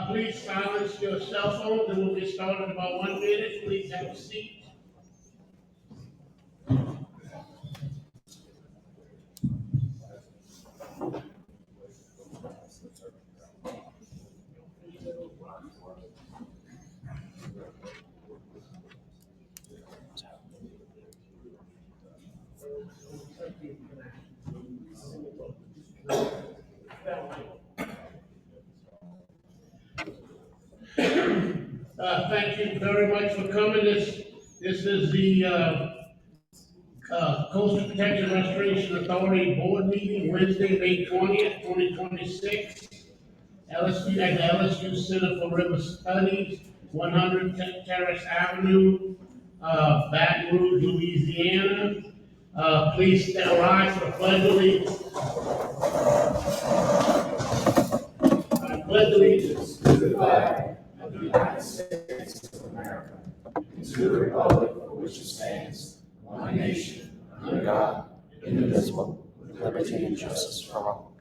Please silence your cell phones and we'll get started in about 1 minute. Please have a seat. Thank you very much for coming. This is the Coastal Protection Restoration Authority Board meeting, Wednesday, May 20th, 2026. LSU at the LSU Center for River Studies, 100 Terrace Avenue, Baton Rouge, Louisiana. Please rise for the pledge of allegiance. I pledge allegiance to the flag of the United States of America, and to the republic for which it stands, one nation, under God, indivisible, with liberty and justice for all.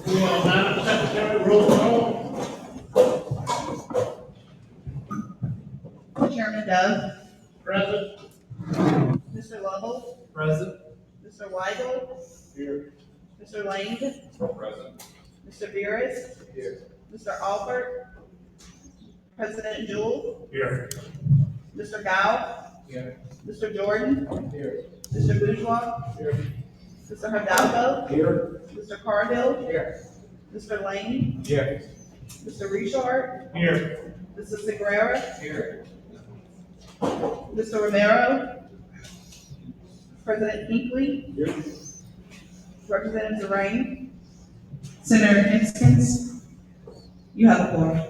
Madam Secretary, roll call. Chairman Dove. Present. Mr. Lovell. Present. Mr. Weigel. Here. Mr. Lane. Present. Mr. Beers. Here. Mr. Alford. President Jewell. Here. Mr. Gow. Here. Mr. Jordan. Here. Mr. Bourgeois. Here. Mr. Hidalgo. Here. Mr. Cargill. Here. Mr. Lane. Here. Mr. Richard. Here. Mrs. Segrera. Here. Mr. Romero. President Hinckley. Here. Representative Zerain. Senator Hinskins. You have a quorum.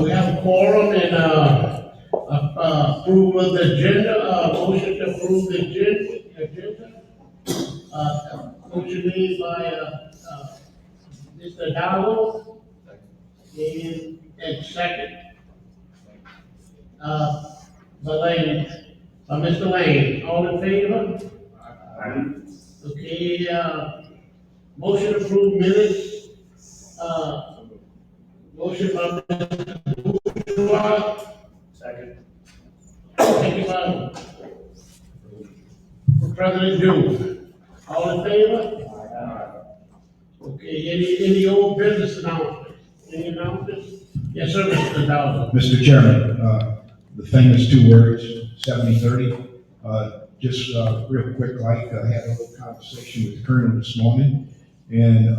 We have a quorum and approval of the agenda. Motion to approve the agenda. Motion made by Mr. Hidalgo and second by Mr. Lane. All in favor? Okay. Motion to approve minutes. Motion by Mr. Bourgeois. Second. Second by President Jewell. All in favor? Okay, any old business announcements? Any announcements? Yes, sir, Mr. Hidalgo. Mr. Chairman, the famous two words, 70-30, just real quick, I had a little conversation with the Colonel this morning, and,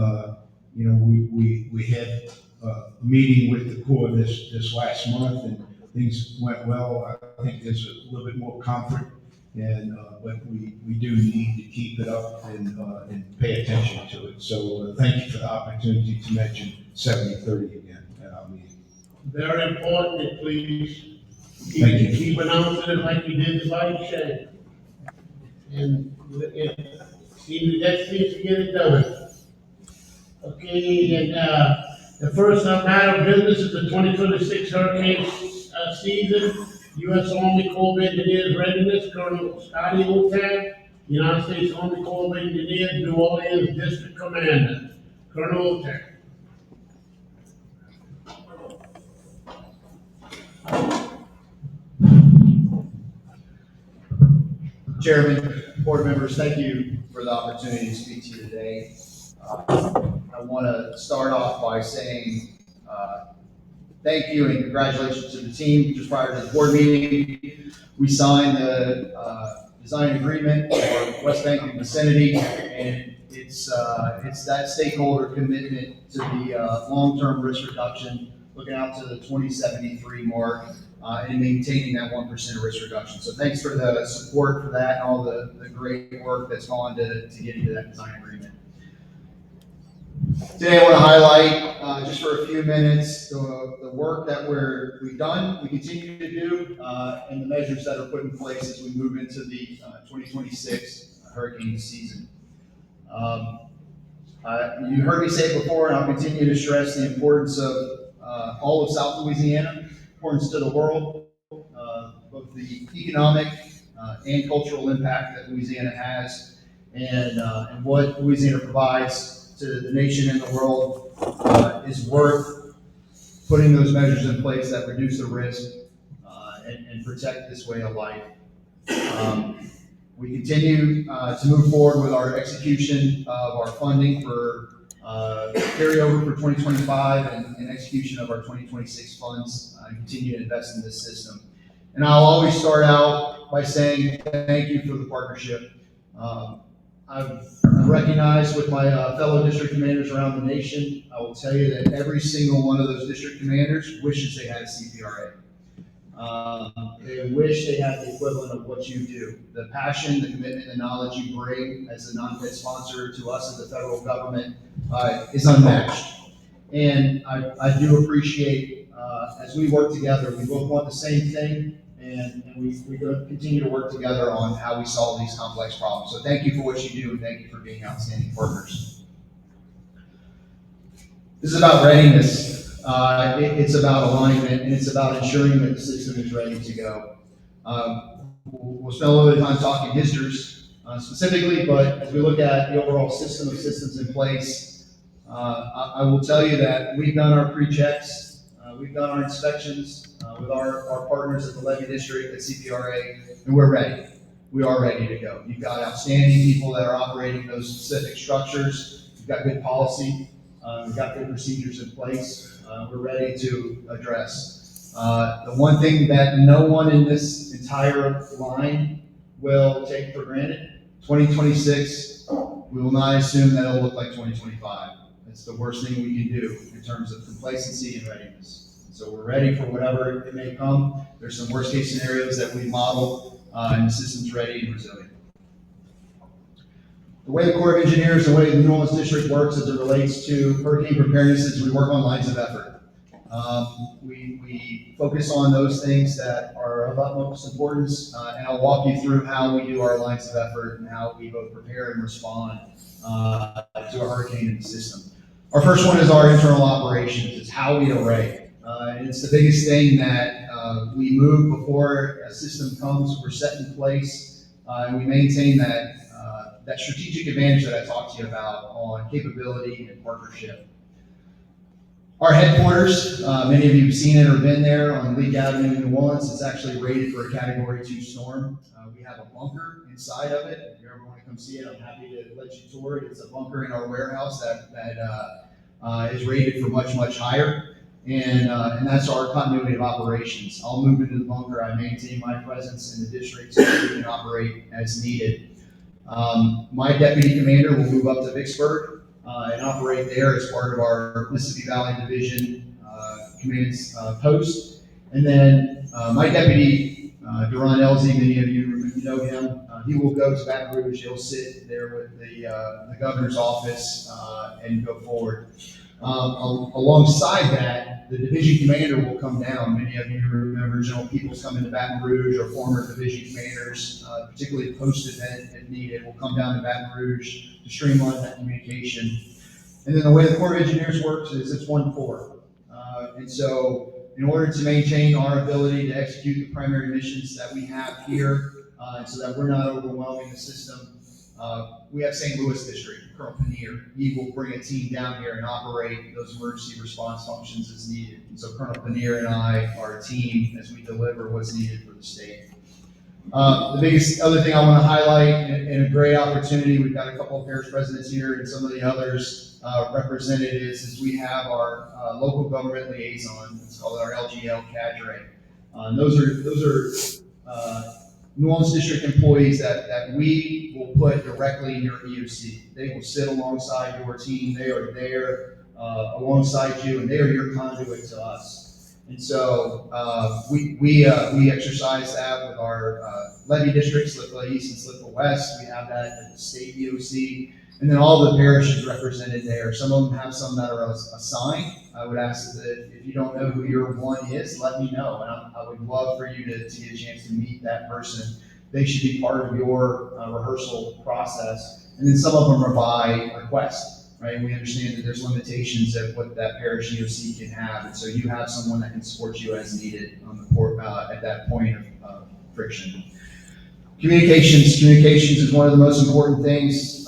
we had a meeting with the Corps this last month, and things went well. I think there's a little bit more comfort, and but we do need to keep it up and pay attention to it. So thank you for the opportunity to mention 70-30 again at our meeting. Very important, and please Thank you. keep announcing it like you did the vice chair. And that seems to get it done. Okay, and the first matter of business is the 2026 hurricane season. U.S. Army Corps of Engineers readiness, Colonel Scotty Otan, United States Army Corps of Engineers, New Orleans District Commander. Colonel Otan. Chairman, board members, thank you for the opportunity to speak to you today. I want to start off by saying thank you and congratulations to the team. Just prior to the board meeting, we signed the design agreement for West Bank and vicinity, and it's that stakeholder commitment to the long-term risk reduction, looking out to the 2073 mark. And maintaining that 1% risk reduction. So thanks for the support for that and all the great work that's gone to get into that design agreement. Today I want to highlight, just for a few minutes, the work that we've done, we continue to do, and the measures that are put in place as we move into the 2026 hurricane season. You heard me say it before, and I'll continue to stress the importance of all of South Louisiana, importance to the world, both the economic and cultural impact that Louisiana has, and what Louisiana provides to the nation and the world is worth putting those measures in place that reduce the risk and protect this way of life. We continue to move forward with our execution of our funding for carryover for 2025 and execution of our 2026 funds, and continue to invest in this system. And I'll always start out by saying thank you for the partnership. I've recognized with my fellow district commanders around the nation, I will tell you that every single one of those district commanders wishes they had a CPRA. They wish they had the equivalent of what you do. The passion, the commitment, the knowledge you bring as a non-fed sponsor to us as the federal government is unmatched. And I do appreciate, as we work together, we both want the same thing, and we're going to continue to work together on how we solve these complex problems. So thank you for what you do, and thank you for being outstanding partners. This is about readiness. It's about alignment, and it's about ensuring that the system is ready to go. We'll spend a little bit of time talking HISTers specifically, but as we look at the overall system of systems in place, I will tell you that we've done our pre-checks, we've done our inspections with our partners at the levy district, at CPRA, and we're ready. We are ready to go. You've got outstanding people that are operating those specific structures. You've got good policy. We've got good procedures in place. We're ready to address. The one thing that no one in this entire line will take for granted, 2026, we will not assume that it'll look like 2025. That's the worst thing we can do in terms of complacency and readiness. So we're ready for whatever it may come. There's some worst case scenarios that we model, and the system's ready and resilient. The way the Corps of Engineers, the way the New Orleans District works as it relates to hurricane preparedness is we work on lines of effort. We focus on those things that are of utmost importance, and I'll walk you through how we do our lines of effort and how we both prepare and respond to a hurricane in the system. Our first one is our internal operations. It's how we array. And it's the biggest thing that we move before a system comes. We're set in place, and we maintain that strategic advantage that I talked to you about on capability and partnership. Our headquarters, many of you have seen it or been there on Leak Avenue in New Orleans. It's actually rated for a Category 2 storm. We have a bunker inside of it. If you ever want to come see it, I'm happy to let you tour it. It's a bunker in our warehouse that is rated for much, much higher. And that's our continuity of operations. I'll move into the bunker. I maintain my presence in the district so we can operate as needed. My deputy commander will move up to Vicksburg and operate there as part of our Mississippi Valley Division command's post. And then my deputy, Duran Elsie, many of you know him, he will go to Baton Rouge. He'll sit there with the governor's office and go forward. Alongside that, the division commander will come down. Many of you remember General Peoples coming to Baton Rouge, or former division commanders, particularly post-event if needed, will come down to Baton Rouge to streamline that communication. And then the way the Corps of Engineers works is it's 1-4. And so in order to maintain our ability to execute the primary missions that we have here, so that we're not overwhelming the system, we have St. Louis District, Colonel Paneer. He will bring a team down here and operate those emergency response functions as needed. And so Colonel Paneer and I are a team as we deliver what's needed for the state. The biggest other thing I want to highlight, and a great opportunity, we've got a couple of parish presidents here and some of the others representatives, is we have our local government liaison. It's called our LGL cadre. Those are New Orleans District employees that we will put directly in your EOC. They will sit alongside your team. They are there alongside you, and they are your conduit to us. And so we exercise that with our levy districts, Slippery East and Slippery West. We have that at the state EOC. And then all the parishes represented there. Some of them have some that are assigned. I would ask that if you don't know who your one is, let me know. And I would love for you to get a chance to meet that person. They should be part of your rehearsal process. And then some of them are by request, right? And we understand that there's limitations of what that parish EOC can have. And so you have someone that can support you as needed on the at that point of friction. Communications is one of the most important things.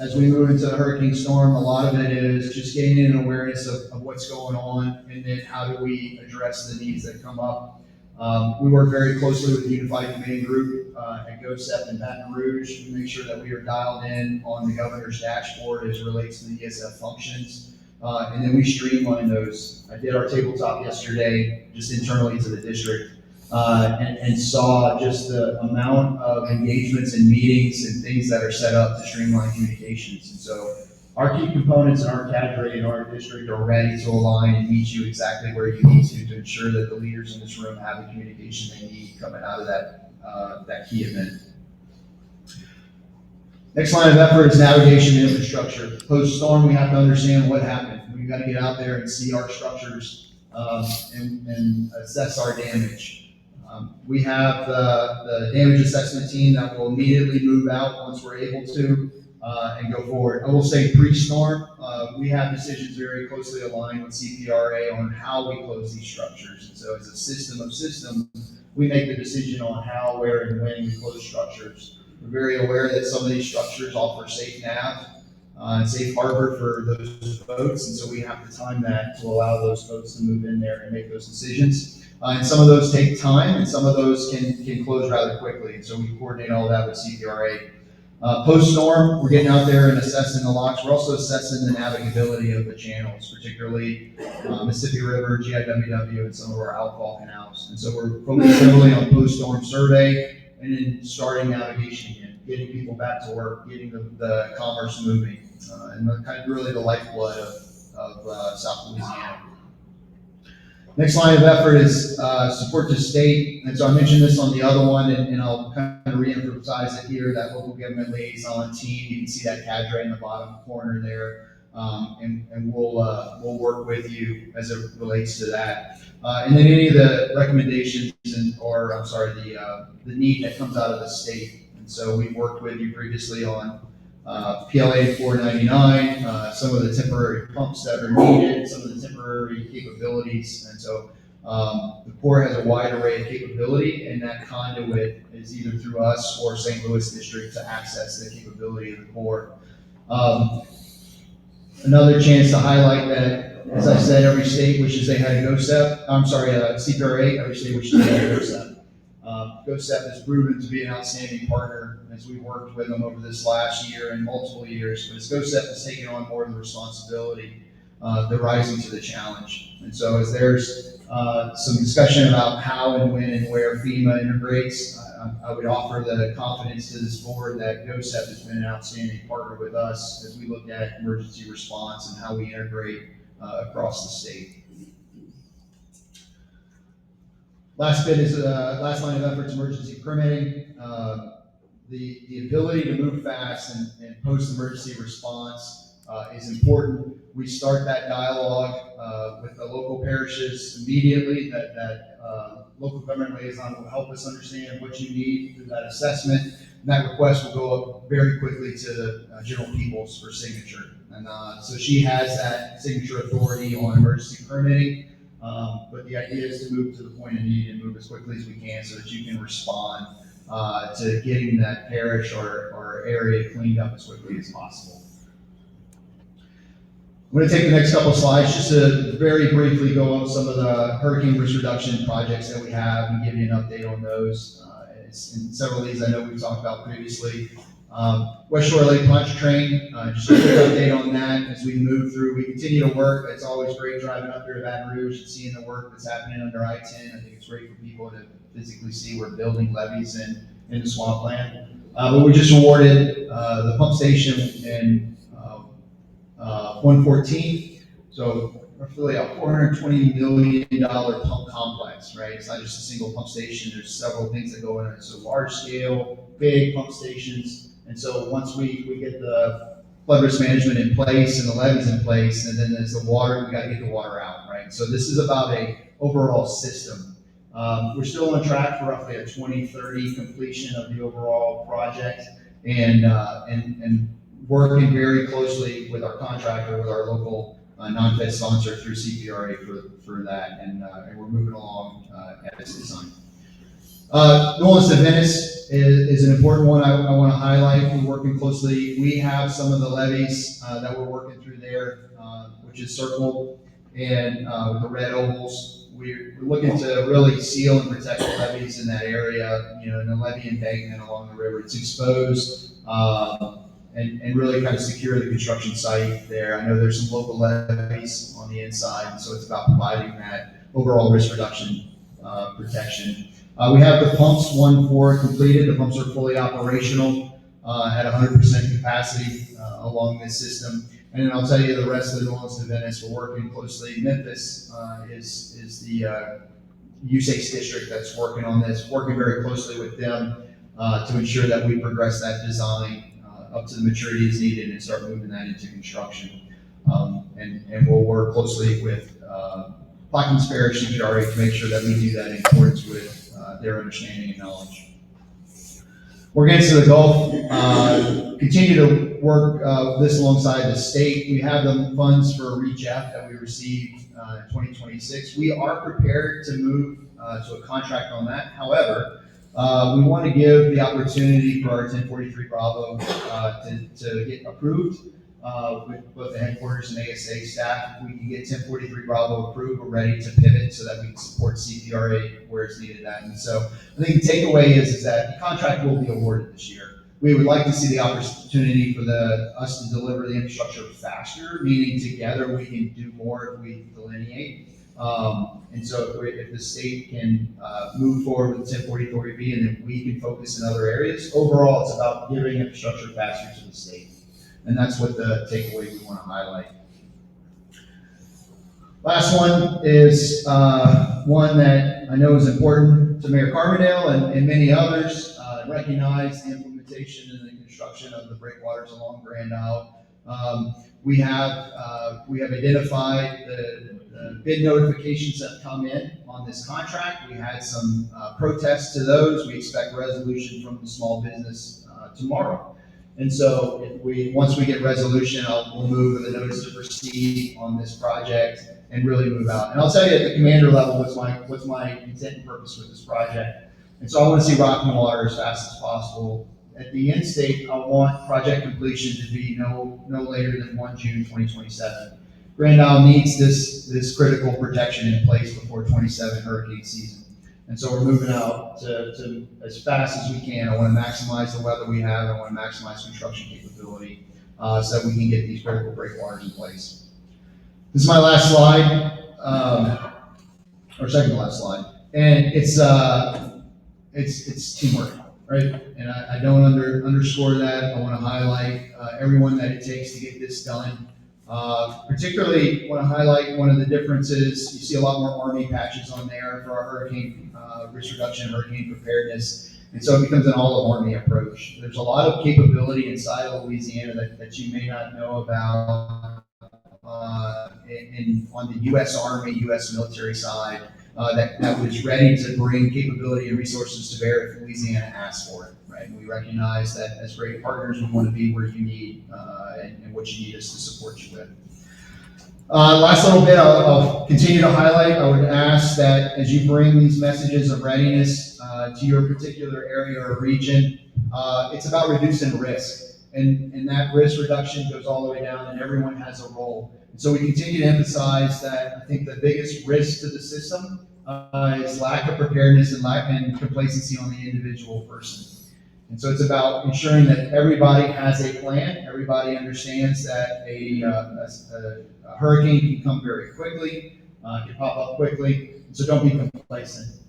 As we move into a hurricane storm, a lot of it is just gaining an awareness of what's going on, and then how do we address the needs that come up. We work very closely with the Unified Command Group at GOSEP in Baton Rouge. We make sure that we are dialed in on the governor's dashboard as it relates to the ESF functions. And then we streamline those. I did our tabletop yesterday, just internally to the district. And saw just the amount of engagements and meetings and things that are set up to streamline communications. And so our key components in our cadre in our district are ready to align and meet you exactly where you need to ensure that the leaders in this room have the communication they need coming out of that key event. Next line of effort is navigation and infrastructure. Post-storm, we have to understand what happened. We've got to get out there and see our structures and assess our damage. We have the damage assessment team that will immediately move out once we're able to and go forward. I will say pre-storm, we have decisions very closely aligned with CPRA on how we close these structures. And so as a system of systems, we make the decision on how, where, and when we close structures. We're very aware that some of these structures offer safe nav and safe harbor for those boats, and so we have to time that to allow those boats to move in there and make those decisions. And some of those take time, and some of those can close rather quickly. And so we coordinate all that with CPRA. Post-storm, we're getting out there and assessing the locks. We're also assessing the navigability of the channels, particularly Mississippi River, GIWW, and some of our outfall canals. And so we're focused heavily on post-storm survey and then starting navigation again, getting people back to work, getting the commerce moving, and kind of really the lifeblood of South Louisiana. Next line of effort is support to state. And so I mentioned this on the other one, and I'll kind of reemphasize it here, that local government liaison team. You can see that cadre in the bottom corner there. And we'll work with you as it relates to that. And then any of the recommendations the need that comes out of the state. And so we've worked with you previously on PLA 499, some of the temporary pumps that are needed, some of the temporary capabilities. And so the Corps has a wide array of capability, and that conduit is either through us or St. Louis District to access the capability of the Corps. Another chance to highlight that, as I said, every state wishes they had a CPRA, every state wishes they had a GOSEP. GOSEP has proven to be an outstanding partner as we worked with them over this last year and multiple years. But as GOSEP has taken on more of the responsibility, they're rising to the challenge. And so as there's some discussion about how and when and where FEMA integrates, I would offer the confidence to this board that GOSEP has been an outstanding partner with us as we look at emergency response and how we integrate across the state. Last bit is last line of effort is emergency permitting. The ability to move fast and post-emergency response is important. We start that dialogue with the local parishes immediately. That local government liaison will help us understand what you need through that assessment. And that request will go up very quickly to General Peoples for signature. And so she has that signature authority on emergency permitting. But the idea is to move to the point of need and move as quickly as we can so that you can respond to getting that parish or area cleaned up as quickly as possible. I'm going to take the next couple of slides just to very briefly go over some of the hurricane risk reduction projects that we have and give you an update on those. And several of these I know we've talked about previously. West Shore Lake Pontchartrain, just a quick update on that as we move through. We continue to work. It's always great driving up here to Baton Rouge and seeing the work that's happening under I-10. I think it's great for people to physically see we're building levees in the swampland. But we just awarded the pump station in 114. So roughly a $420 million pump complex, right? It's not just a single pump station. There's several things that go in it. So large scale, big pump stations. And so once we get the flood risk management in place and the levees in place, and then there's the water, we got to get the water out, right? So this is about a overall system. We're still on track for roughly a 2030 completion of the overall project, and working very closely with our contractor, with our local non-fed sponsor through CPRA for that, and we're moving along as designed. New Orleans to Venice is an important one I want to highlight. We're working closely. We have some of the levees that we're working through there, which is circled and with the red ovals. We're looking to really seal and protect the levees in that area, you know, and the levee embankment along the river. It's exposed and really kind of secure the construction site there. I know there's some local levees on the inside, and so it's about providing that overall risk reduction protection. We have the pumps 1-4 completed. The pumps are fully operational at 100% capacity along this system. And then I'll tell you the rest of the New Orleans to Venice, we're working closely. Memphis is the USACE district that's working on this, working very closely with them to ensure that we progress that design up to the maturity is needed and start moving that into construction. And we'll work closely with Plaquemines Parish CPRA to make sure that we do that in accordance with their understanding and knowledge. We're getting to the Gulf. Continue to work this alongside the state. We have the funds for REACH F that we received in 2026. We are prepared to move to a contract on that. However, we want to give the opportunity for our 1043 Bravo to get approved with both the headquarters and ASA staff. If we can get 1043 Bravo approved, we're ready to pivot so that we can support CPRA where it's needed at. And so I think the takeaway is that the contract will be awarded this year. We would like to see the opportunity for us to deliver the infrastructure faster, meaning together we can do more if we delineate. And so if the state can move forward with 1043B and then we can focus in other areas, overall it's about giving infrastructure faster to the state. And that's what the takeaway we want to highlight. Last one is one that I know is important to Mayor Carbondale and many others. Recognize the implementation and the construction of the breakwaters along Grand Isle. We have identified the bid notifications that come in on this contract. We had some protests to those. We expect resolution from the small business tomorrow. And so once we get resolution, we'll move with a notice to proceed on this project and really move out. And I'll tell you at the commander level what's my intent and purpose with this project. And so I want to see rock and water as fast as possible. At the end state, I want project completion to be no later than 1 June 2027. Grand Isle needs this critical protection in place before 27 hurricane season. And so we're moving out to as fast as we can. I want to maximize the weather we have. I want to maximize construction capability so that we can get these critical breakwaters in place. This is my last slide, or second to last slide, and it's teamwork, right? And I don't underscore that. I want to highlight everyone that it takes to get this done. Particularly want to highlight one of the differences. You see a lot more Army patches on there for our hurricane risk reduction, hurricane preparedness. And so it becomes an all-of-Army approach. There's a lot of capability inside of Louisiana that you may not know about on the U.S. Army, U.S. military side that was ready to bring capability and resources to bear if Louisiana asks for it, right? And we recognize that as great partners, we want to be where you need and what you need us to support you with. Last little bit I'll continue to highlight. I would ask that as you bring these messages of readiness to your particular area or region, it's about reducing risk. And that risk reduction goes all the way down and everyone has a role. And so we continue to emphasize that I think the biggest risk to the system is lack of preparedness and complacency on the individual person. And so it's about ensuring that everybody has a plan. Everybody understands that a hurricane can come very quickly, can pop up quickly. So don't be complacent.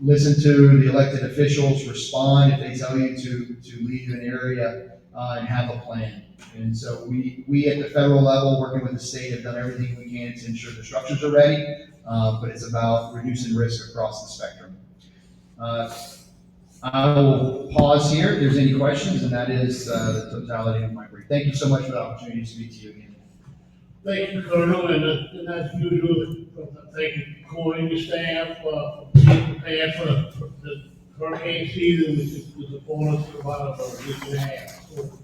Listen to the elected officials, respond if they tell you to leave an area and have a plan. And so we at the federal level, working with the state, have done everything we can to ensure the structures are ready, but it's about reducing risk across the spectrum. I will pause here if there's any questions, and that is the totality of my brief. Thank you so much for the opportunity to speak to you again. Thank you, Colonel, and as usual, thank you, Corey and your staff, for being prepared for the hurricane season, which is upon us for about a week and a half. So,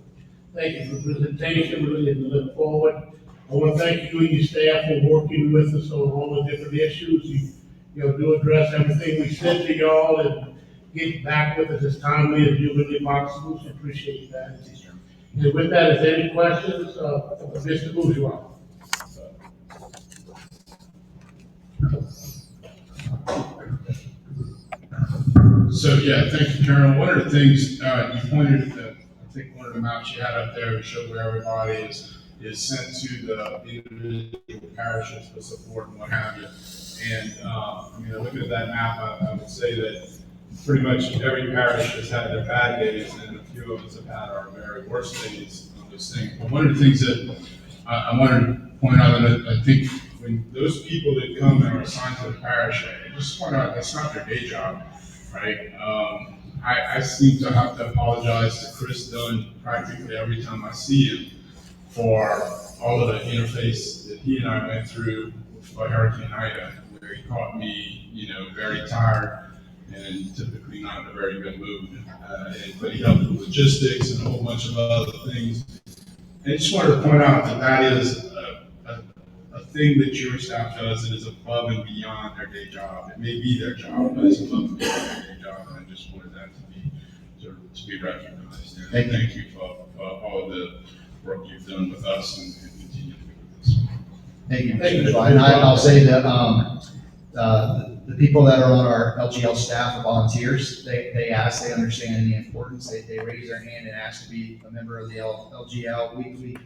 thank you for the presentation, really look forward. I want to thank you and your staff for working with us on all the different issues. do address everything we said to y'all and get back with us as timely as humanly possible, so appreciate that. And with that, is there any questions, Mr. Bourgeois? So, yeah, thank you, Colonel. One of the things, you pointed at, I think one of the maps you had up there to show where everybody is sent to the individual parishes for support and what have you. And, looking at that map, I would say that pretty much every parish has had their bad days, and a few of us have had our very worst days on this thing. But one of the things that I wanted to point out, that I think when those people that come and are assigned to the parish, I just point out, that's not their day job, right? I seem to have to apologize to Chris Dunn practically every time I see him for all of the interface that he and I went through for Hurricane Ida, where he caught me, very tired and typically not in a very good mood. But he helped with logistics and a whole bunch of other things. And I just wanted to point out that that is a thing that your staff does that is above and beyond their day job. It may be their job, but it's above and beyond their day job. And I just wanted that to be recognized. And thank you for all of the work you've done with us and continue to do with us. Thank you, Mr. Bourgeois. And I'll say that, the people that are on our LGL staff are volunteers. They ask, they understand the importance. They raise their hand and ask to be a member of the LGL.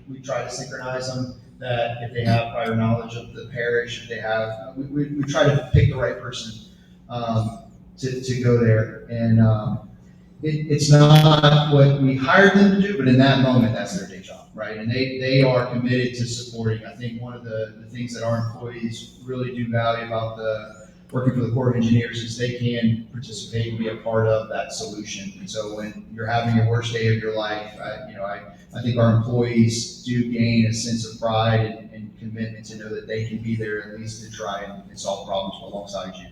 We try to synchronize them, that if they have prior knowledge of the parish, if they have, we try to pick the right person to go there. And it's not what we hired them to do, but in that moment, that's their day job, right? And they are committed to supporting. I think one of the things that our employees really do value about working for the Corps of Engineers is they can participate and be a part of that solution. And so when you're having your worst day of your life, I think our employees do gain a sense of pride and commitment to know that they can be there at least to try and solve problems alongside you.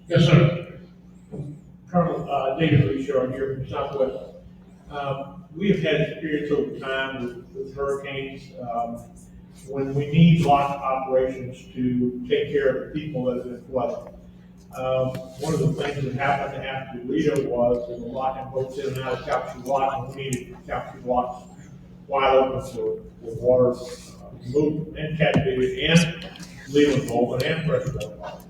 Yes, sir. Colonel David Richard here from Southwest. We have had experience over time with hurricanes when we need lock operations to take care of the people that have been flooded. One of the things that happened after Rita was that we're locking boats in and out of Calcasieu Lock, and we needed Calcasieu Locks wide open for water movement and captivity and legal involvement and freshwater involvement.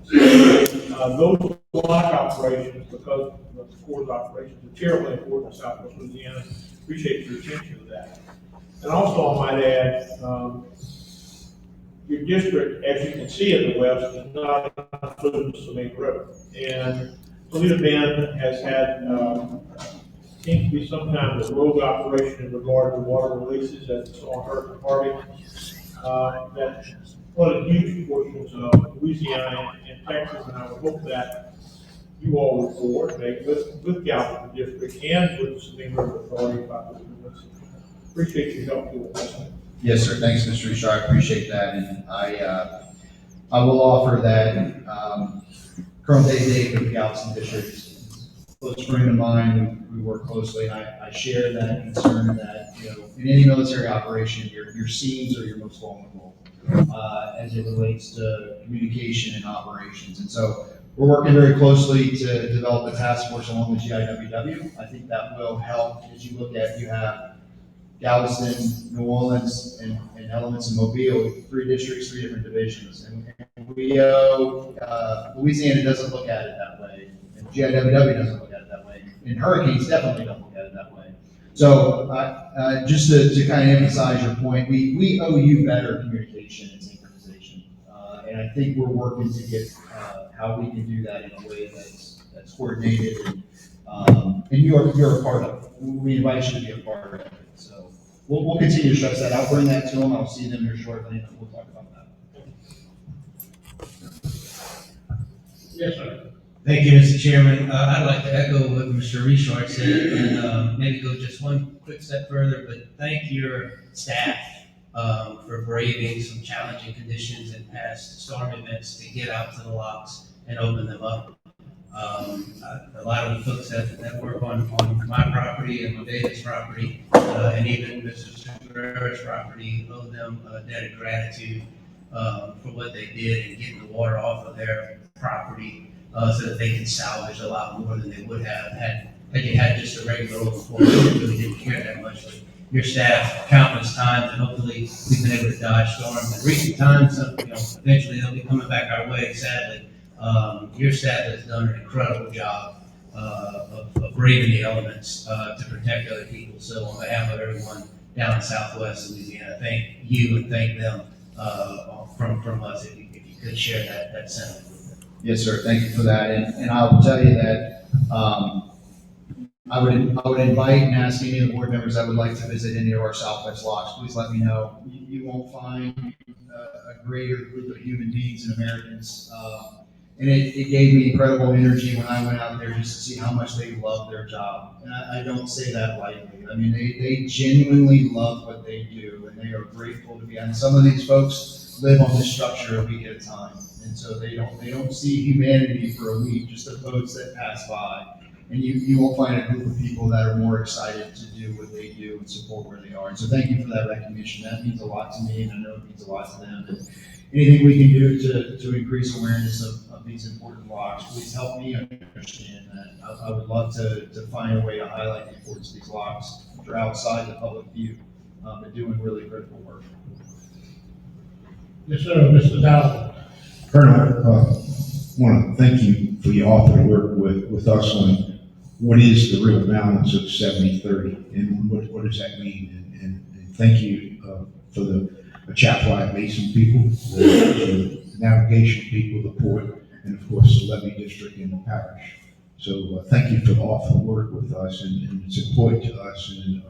Those lock operations, because of the Corps' operations, are terribly important in Southwest Louisiana. Appreciate your attention to that. And also, I might add, your district, as you can see in the west, is not included in Salina River. And Salina Bend has had, seems to be some kind of a rogue operation in regard to water releases that's on Hurricane Harvey. That flooded huge portions of Louisiana and Texas, and I would hope that you all would coordinate with Galveston District and with the Salina River Authority about this. Appreciate your help with that. Yes, sir. Thanks, Mr. Richard. I appreciate that. And I will offer that, Colonel Dave with the Galveston District is a close friend of mine. We work closely, and I share that concern that, in any military operation, your scenes are your most vulnerable, as it relates to communication and operations. And so we're working very closely to develop a task force along with GIWW. I think that will help as you look at, you have Galveston, New Orleans, and elements in Mobile, 3 districts, 3 different divisions. And Louisiana doesn't look at it that way, and GIWW doesn't look at it that way, and hurricanes definitely don't look at it that way. So just to kind of emphasize your point, we owe you better communication and synchronization. And I think we're working to get how we can do that in a way that's coordinated, and you're a part of it. We invite you to be a part of it. So we'll continue to stress that. I'll bring that to them. I'll see them here shortly, and we'll talk about that. Yes, sir. Thank you, Mr. Chairman. I'd like to echo what Mr. Richard said and maybe go just one quick step further, but thank your staff for braving some challenging conditions and past storm events to get out to the locks and open them up. A lot of the folks that work on my property and my David's property, and even Mr. CPRA's property, owe them a debt of gratitude for what they did in getting the water off of their property, so that they can salvage a lot more than they would have had you had just a regular overflow that really didn't care that much. But your staff countless times, and hopefully we've been able to dodge storms in recent times. Eventually they'll be coming back our way, sadly. Your staff has done an incredible job of braving the elements to protect other people. So on behalf of everyone down in Southwest Louisiana, thank you and thank them from us. If you could share that sentiment. Yes, sir. Thank you for that. And I will tell you that I would invite and ask any of the board members that would like to visit any of our Southwest locks, please let me know. You won't find a greater group of human beings and Americans. And it gave me incredible energy when I went out there just to see how much they love their job. And I don't say that lightly. I mean, they genuinely love what they do, and they are grateful to be. And some of these folks live on this structure a week at a time, and so they don't see humanity for a week, just the boats that pass by. And you won't find a group of people that are more excited to do what they do and support where they are. And so thank you for that recognition. That means a lot to me, and I know it means a lot to them. And anything we can do to increase awareness of these important locks, please help me understand that. I would love to find a way to highlight the importance of these locks, which are outside the public view, but doing really critical work. Yes, sir, Mr. Dowd. Colonel, want to thank you for your offer to work with us on what is the real balance of 70-30 and what does that mean? And thank you for the Chapel Basin people, the navigation people, the port, and of course the levee district and the parish. So thank you for the offer to work with us, and it's important to us, and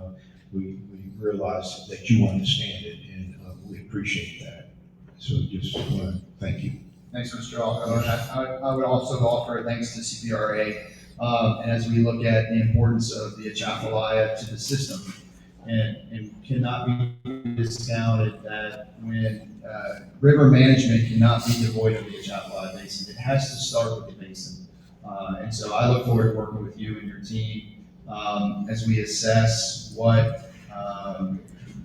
we realize that you understand it, and we appreciate that. So just want to thank you. Thanks, Mr. Alco. I would also offer thanks to CPRA. And as we look at the importance of the Atchafalaya to the system, and cannot be discounted that when river management cannot be devoid of the Atchafalaya Basin, it has to start with the basin. And so I look forward to working with you and your team as we assess what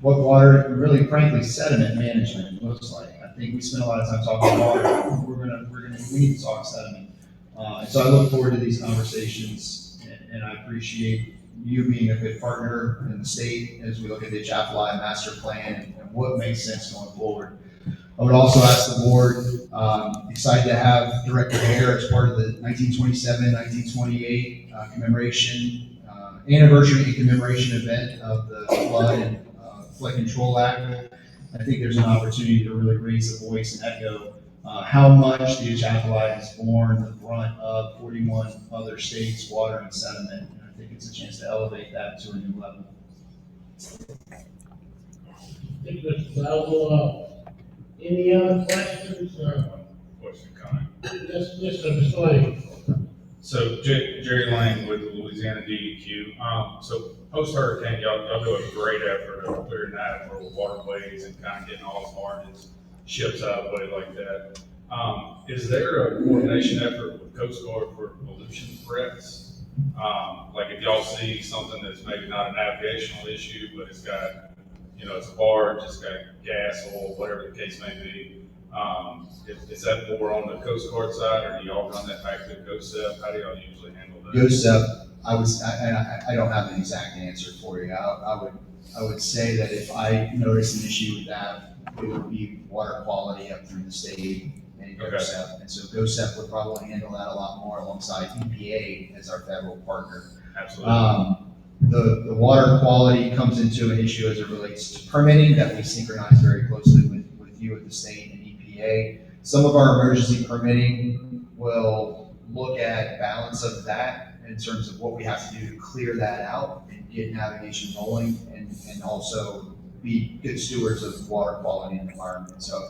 water, really frankly, sediment management looks like. I think we spend a lot of time talking water. We need to talk sediment. And so I look forward to these conversations, and I appreciate you being a good partner in the state as we look at the Atchafalaya master plan and what makes sense going forward. I would also ask the board, excited to have Director Hare as part of the 1927, 1928 commemoration, anniversary and commemoration event of the Flood and Flood Control Act. I think there's an opportunity to really raise the voice and echo how much the Atchafalaya has borne the brunt of 41 other states' water and sediment. And I think it's a chance to elevate that to a new level. Thank you, Mr. Dowd. Any other questions? Question, comment. Yes, sir, Mr. Lane. So Jerry Lane with the Louisiana DEQ. So post-hurricane, y'all do a great effort of clearing that for waterways and kind of getting all as hard as ships out of the way like that. Is there a coordination effort with Coast Guard for pollution threats? Like if y'all see something that's maybe not a navigational issue, but it's got, it's a barge, it's got gas, oil, whatever the case may be. Is that more on the Coast Guard side, or do y'all run that back to GOSEP? How do y'all usually handle that? GOSEP, I don't have an exact answer for you. I would say that if I notice an issue with that, it would be water quality up through the state and GOSEP. Okay. And so GOSEP would probably handle that a lot more alongside EPA as our federal partner. Absolutely. The water quality comes into an issue as it relates to permitting that we synchronize very closely with you at the state and EPA. Some of our emergency permitting will look at balance of that in terms of what we have to do to clear that out and get navigation rolling, and also be good stewards of water quality and environment. So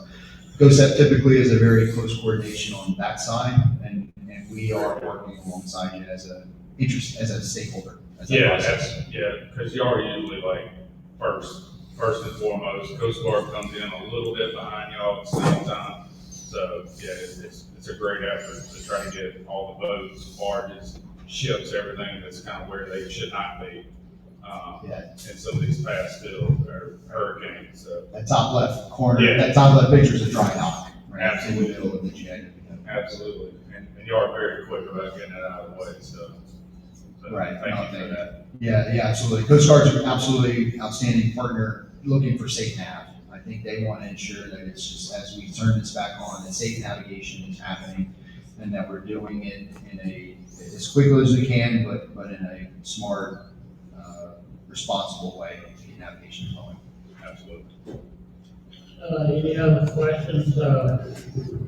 GOSEP typically is a very close coordination on that side, and we are working alongside you as a stakeholder. Because you are usually like first and foremost. Coast Guard comes in a little bit behind y'all at the same time. So yeah, it's a great effort to try to get all the boats, barges, ships, everything that's kind of where they should not be. Yeah. and some of these past still are hurricanes, so. That top left corner, Yeah. that top left picture is a dry dock, right? Absolutely. In the middle of the jet. Absolutely, and you are very quick about getting it out of the way, so. Right. Thank No, you for that. Yeah, absolutely. Coast Guard's an absolutely outstanding partner looking for safe nav. I think they want to ensure that it's just, as we turn this back on, that safe navigation is happening and that we're doing it in as quickly as we can, but in a smart, responsible way to keep navigation going. Absolutely. Any other questions?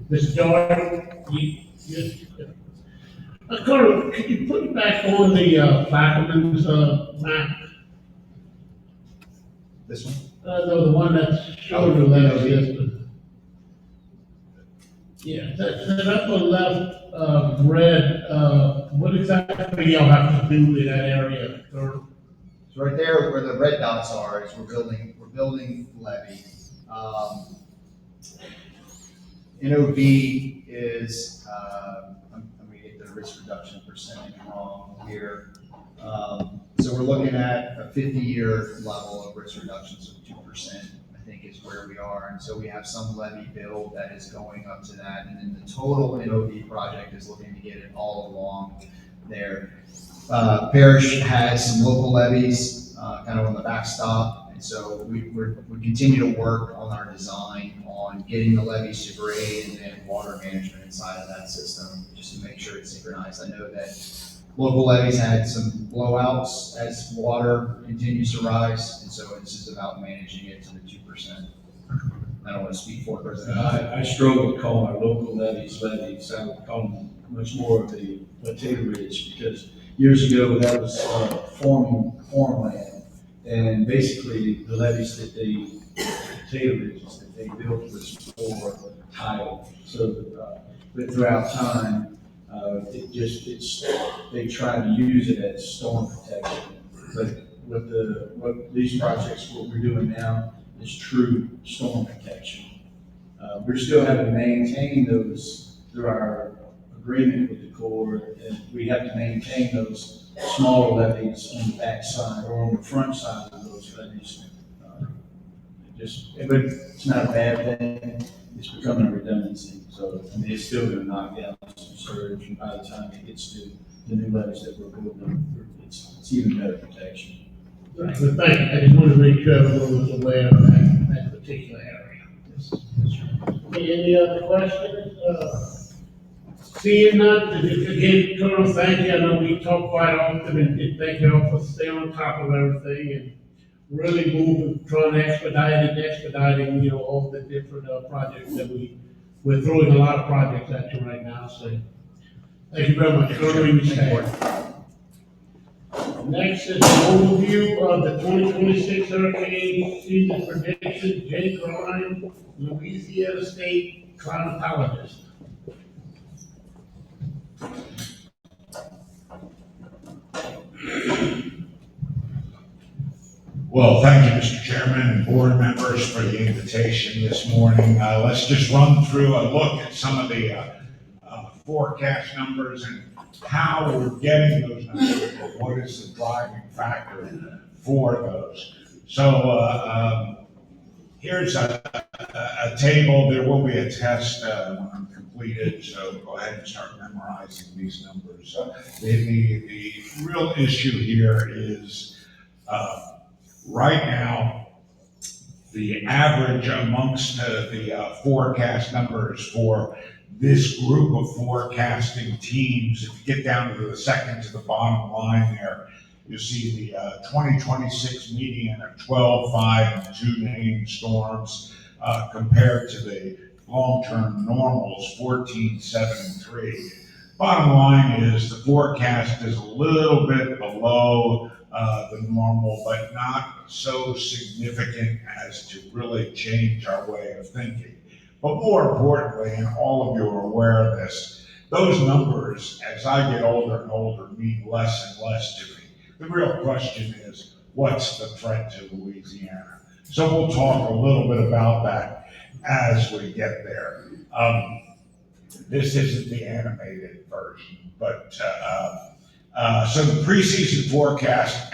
Ms. Jordan, Colonel, could you put it back on the, Plaquemines, map? This one? No, the one that's showing the left distance. Yeah, that upper left, red, what exactly y'all have to do in that area, Colonel? So right there where the red dots are is we're building levee. NOV is, I'm gonna get the risk reduction percentage wrong here. So we're looking at a 50-year level of risk reductions of 2%, I think is where we are. And so we have some levee build that is going up to that. And then the total NOV project is looking to get it all along there. Parish has some local levees, kind of on the backstop. And so we continue to work on our design on getting the levees to grade and water management inside of that system, just to make sure it's synchronized. I know that local levees had some blowouts as water continues to rise, and so it's just about managing it to the 2%. I don't want to speak for President. I struggle to call our local levees. I would call them much more of the potato ridge, because years ago that was farmland. And basically the levees that potato ridges that they built was for tile. So, but throughout time, they tried to use it as storm protection. But what these projects, what we're doing now is true storm protection. We're still having to maintain those through our agreement with the Corps, and we have to maintain those smaller levees on the back side or on the front side of those levees. But it's not a bad thing. It's becoming a redundancy. So, I mean, it's still going to knock down some surge, and by the time it gets to the new levees that we're building, it's even better protection. But thank you, I just wanted to make sure everyone was aware of that particular area. Okay, any other questions? Seeing none, again, Colonel, thank you. I know we talk quite often, and thank you all for staying on top of everything and really moving, trying to expediting, you know, all the different, projects that we're throwing a lot of projects at you right now, so thank you very much, Colonel, you stay. Next is an overview of the 2026 hurricane season prediction. Jake Ryan, Louisiana State climatologist. Well, thank you, Mr. Chairman and board members, for the invitation this morning. Let's just run through a look at some of the forecast numbers and how we're getting those numbers, or what is the driving factor for those. So here's a table. There will be a test when I'm completed, so go ahead and start memorizing these numbers. The real issue here is right now, the average amongst the forecast numbers for this group of forecasting teams, if you get down to the second to the bottom line there, you see the 2026 median of 12.5 and 2 named storms compared to the long-term normals, 14.7 and 3. Bottom line is the forecast is a little bit below the normal, but not so significant as to really change our way of thinking. But more importantly, and all of you are aware of this, those numbers, as I get older and older, mean less and less to me. The real question is, what's the threat to Louisiana? So we'll talk a little bit about that as we get there. This isn't the animated version, but so the preseason forecast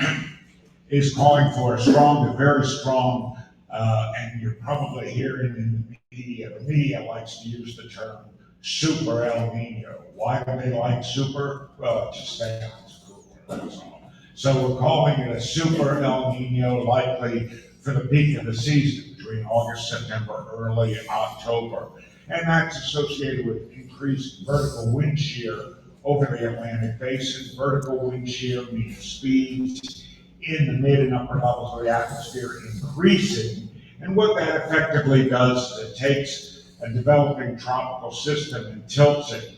is calling for a strong to very strong, and you're probably hearing in the media likes to use the term super El Nino. Why do they like super? Well, it just sounds cool, that's all. So we're calling it a super El Nino, likely for the peak of the season between August, September, early October. And that's associated with increased vertical wind shear over the Atlantic basin. Vertical wind shear means speeds in the mid and upper levels of the atmosphere increasing. And what that effectively does is it takes a developing tropical system and tilts it.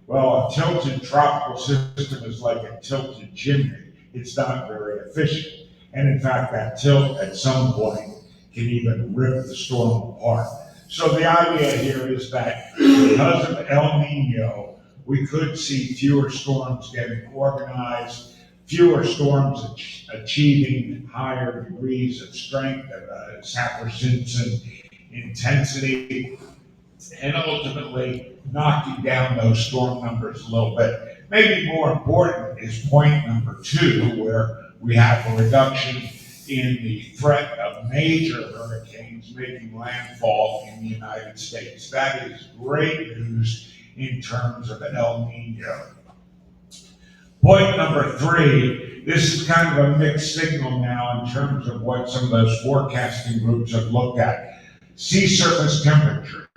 Well, a tilted tropical system is like a tilted chimney. It's not very efficient. And in fact, that tilt at some point can even rip the storm apart. So the idea here is that because of El Nino, we could see fewer storms getting organized, fewer storms achieving higher degrees of strength, Saffir-Simpson intensity, and ultimately knocking down those storm numbers a little bit. Maybe more important is point number 2, where we have a reduction in the threat of major hurricanes making landfall in the United States. That is great news in terms of El Nino. Point number 3, this is kind of a mixed signal now in terms of what some of those forecasting groups have looked at. Sea surface temperatures,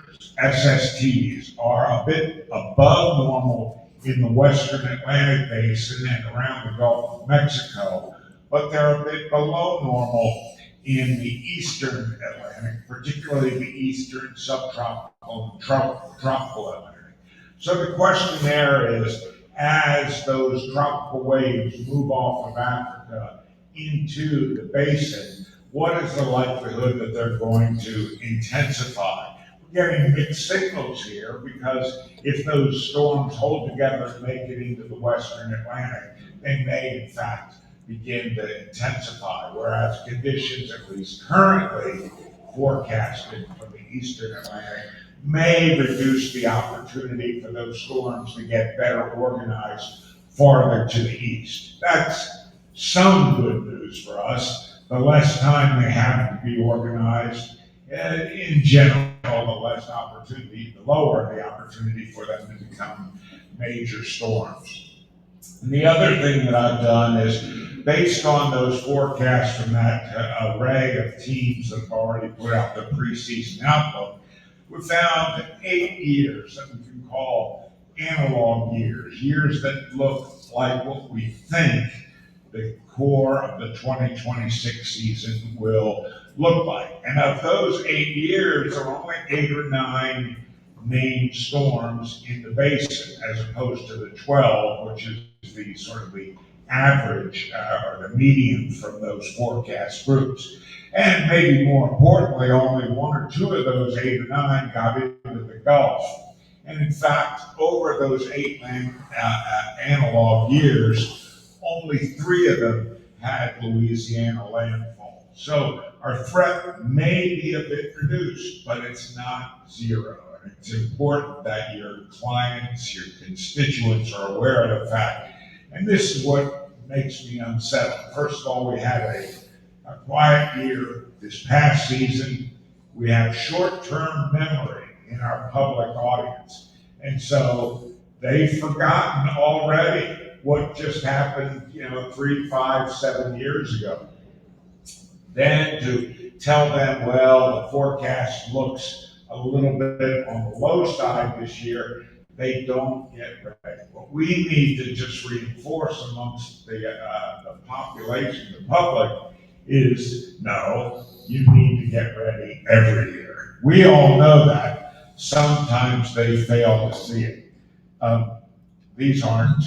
SSTs, are a bit above normal in the western Atlantic basin and around the Gulf of Mexico, but they're a bit below normal in the eastern Atlantic, particularly the eastern subtropical and tropical Atlantic. So the question there is, as those tropical waves move off of Africa into the basin, what is the likelihood that they're going to intensify? We're getting mixed signals here because if those storms hold together and make it into the western Atlantic, they may in fact begin to intensify, whereas conditions, at least currently forecasted for the eastern Atlantic, may reduce the opportunity for those storms to get better organized farther to the east. That's some good news for us. The less time they have to be organized, in general, the less opportunity, the lower the opportunity for them to become major storms. And the other thing that I've done is, based on those forecasts from that array of teams that have already put out the preseason outlook, we found 8 years that we can call analog years, years that look like what we think the core of the 2026 season will look like. And of those 8 years, there are only 8 or 9 named storms in the basin, as opposed to the 12, which is the sort of the average or the median from those forecast groups. And maybe more importantly, only 1 or 2 of those 8 or 9 got into the Gulf. And in fact, over those 8 analog years, only 3 of them had Louisiana landfall. So our threat may be a bit reduced, but it's not zero. And it's important that your clients, your constituents are aware of the fact. And this is what makes me unsettled. First of all, we had a quiet year this past season. We have short-term memory in our public audience. And so they've forgotten already what just happened, 3, 5, 7 years ago. Then to tell them, well, the forecast looks a little bit on the low side this year, they don't get ready. What we need to just reinforce amongst the population, the public, is no, you need to get ready every year. We all know that. Sometimes they fail to see it. These aren't,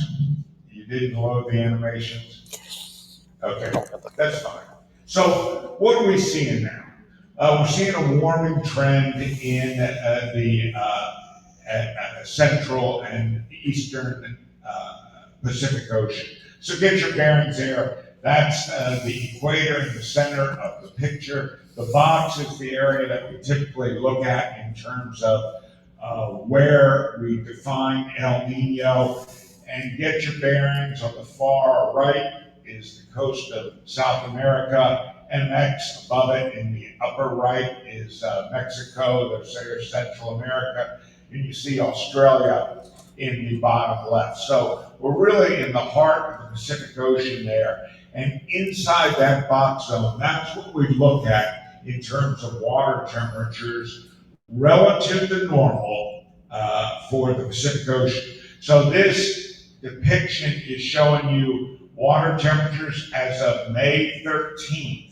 you didn't load the animations? Okay, that's fine. So what are we seeing now? We're seeing a warming trend in the central and eastern Pacific Ocean. So get your bearings there. That's the equator in the center of the picture. The box is the area that we typically look at in terms of where we define El Nino. And get your bearings on the far right is the coast of South America. MX above it in the upper right is Mexico, there's Central America, and you see Australia in the bottom left. So we're really in the heart of the Pacific Ocean there. And inside that box zone, that's what we look at in terms of water temperatures relative to normal for the Pacific Ocean. So this depiction is showing you water temperatures as of May 13th.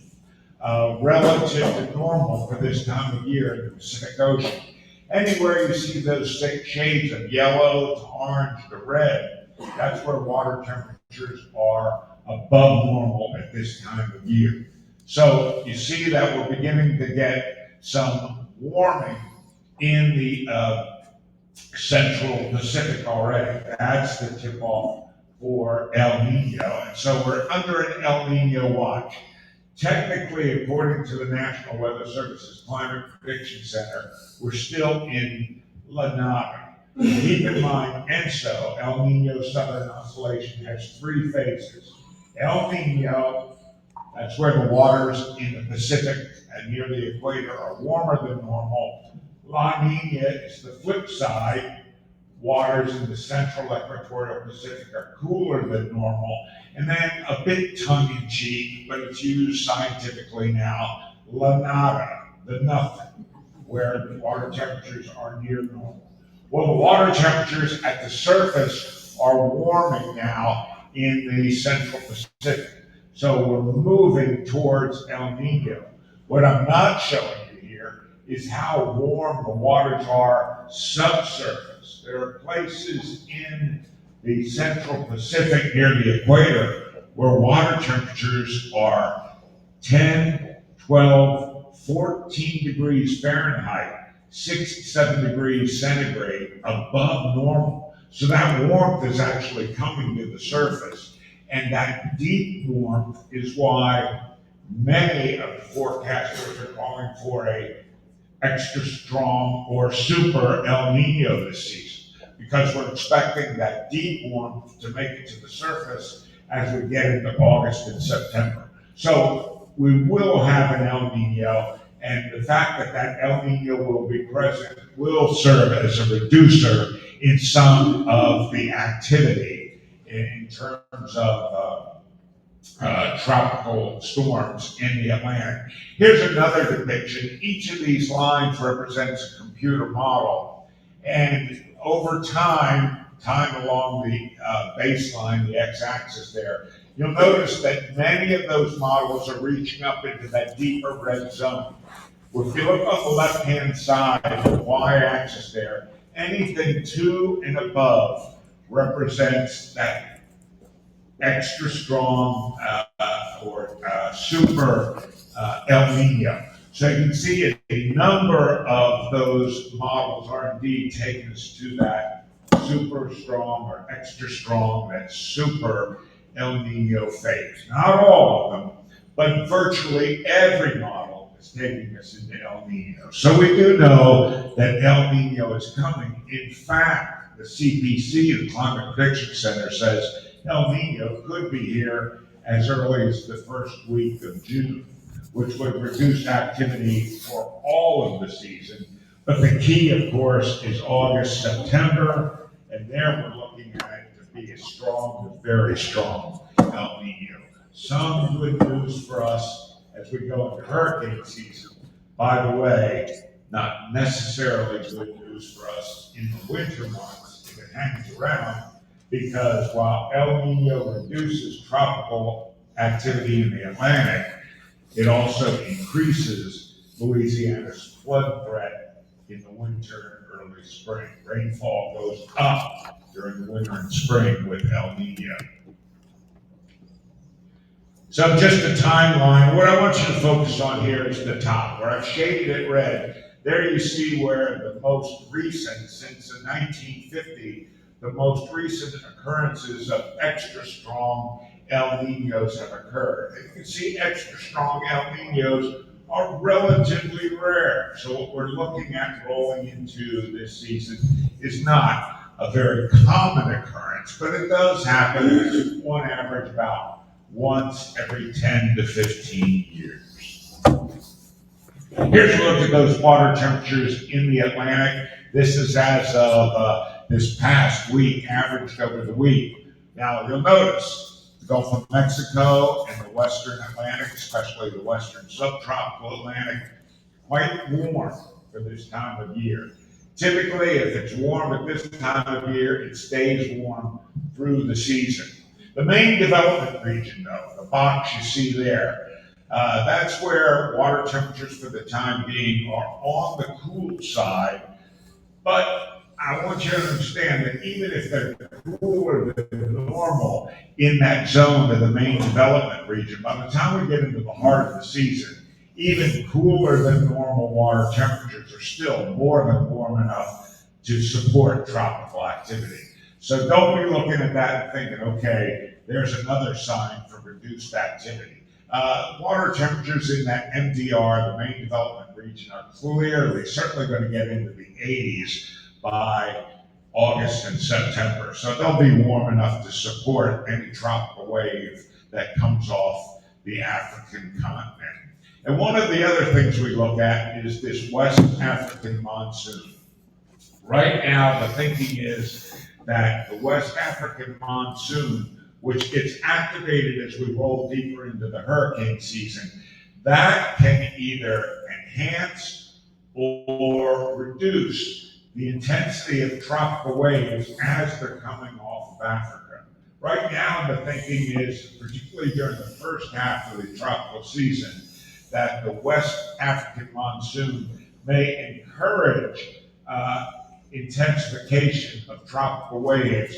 Relative to normal for this time of year in the Pacific Ocean. Anywhere you see those shades of yellow to orange to red, that's where water temperatures are above normal at this time of year. So you see that we're beginning to get some warming in the central Pacific already. That's the tip off for El Nino. And so we're under an El Nino watch. Technically, according to the National Weather Service's Climate Prediction Center, we're still in La Nada. Keep in mind, ENSO, El Nino Southern Oscillation, has three phases. El Nino, that's where the waters in the Pacific and near the equator are warmer than normal. La Nina is the flip side. Waters in the central equatorial Pacific are cooler than normal. And then a bit tongue-in-cheek, but it's used scientifically now, La Nada, the nothing, where the water temperatures are near normal. Well, the water temperatures at the surface are warming now in the central Pacific. So we're moving towards El Nino. What I'm not showing you here is how warm the waters are subsurface. There are places in the central Pacific near the equator where water temperatures are 10, 12, 14 degrees Fahrenheit, 6 to 7 degrees centigrade above normal. So that warmth is actually coming to the surface. And that deep warmth is why many of the forecasters are calling for a extra strong or super El Nino this season, because we're expecting that deep warmth to make it to the surface as we get into August and September. So we will have an El Nino, and the fact that that El Nino will be present will serve as a reducer in some of the activity in terms of tropical storms in the Atlantic. Here's another depiction. Each of these lines represents a computer model. And over time along the baseline, the x-axis there, you'll notice that many of those models are reaching up into that deeper red zone. Well, if you look on the left-hand side, the y-axis there, anything 2 and above represents that extra strong or super El Nino. So you can see a number of those models are indeed taking us to that super strong or extra strong, that super El Nino phase. Not all of them, but virtually every model is taking us into El Nino. So we do know that El Nino is coming. In fact, the CPC, the Climate Prediction Center, says El Nino could be here as early as the first week of June, which would reduce activity for all of the season. But the key, of course, is August, September, and there we're looking at it to be a strong to very strong El Nino. Some good news for us as we go into hurricane season. By the way, not necessarily good news for us in the winter months if it hangs around, because while El Nino reduces tropical activity in the Atlantic, it also increases Louisiana's flood threat in the winter and early spring. Rainfall goes up during the winter and spring with El Nino. So just a timeline. What I want you to focus on here is the top, where I've shaded it red. There you see where the most recent, since the 1950, the most recent occurrences of extra strong El Ninos have occurred. And you can see extra strong El Ninos are relatively rare. So what we're looking at rolling into this season is not a very common occurrence, but it does happen on average about once every 10 to 15 years. Here's a look at those water temperatures in the Atlantic. This is as of this past week, averaged over the week. Now, you'll notice the Gulf of Mexico and the Western Atlantic, especially the Western subtropical Atlantic, quite warm for this time of year. Typically, if it's warm at this time of year, it stays warm through the season. The main development region, though, the box you see there, that's where water temperatures for the time being are on the cool side. But I want you to understand that even if they're cooler than normal in that zone of the main development region, by the time we get into the heart of the season, even cooler than normal water temperatures are still more than warm enough to support tropical activity. So don't be looking at that and thinking, okay, there's another sign for reduced activity. Water temperatures in that MDR, the main development region, are clearly, certainly going to get into the 80s by August and September. So they'll be warm enough to support any tropical wave that comes off the African continent. And one of the other things we look at is this West African monsoon. Right now, the thinking is that the West African monsoon, which gets activated as we roll deeper into the hurricane season, that can either enhance or reduce the intensity of tropical waves as they're coming off of Africa. Right now, the thinking is, particularly during the first half of the tropical season, that the West African monsoon may encourage intensification of tropical waves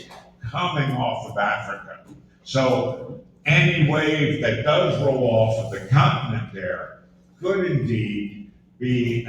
coming off of Africa. So any wave that does roll off of the continent there could indeed be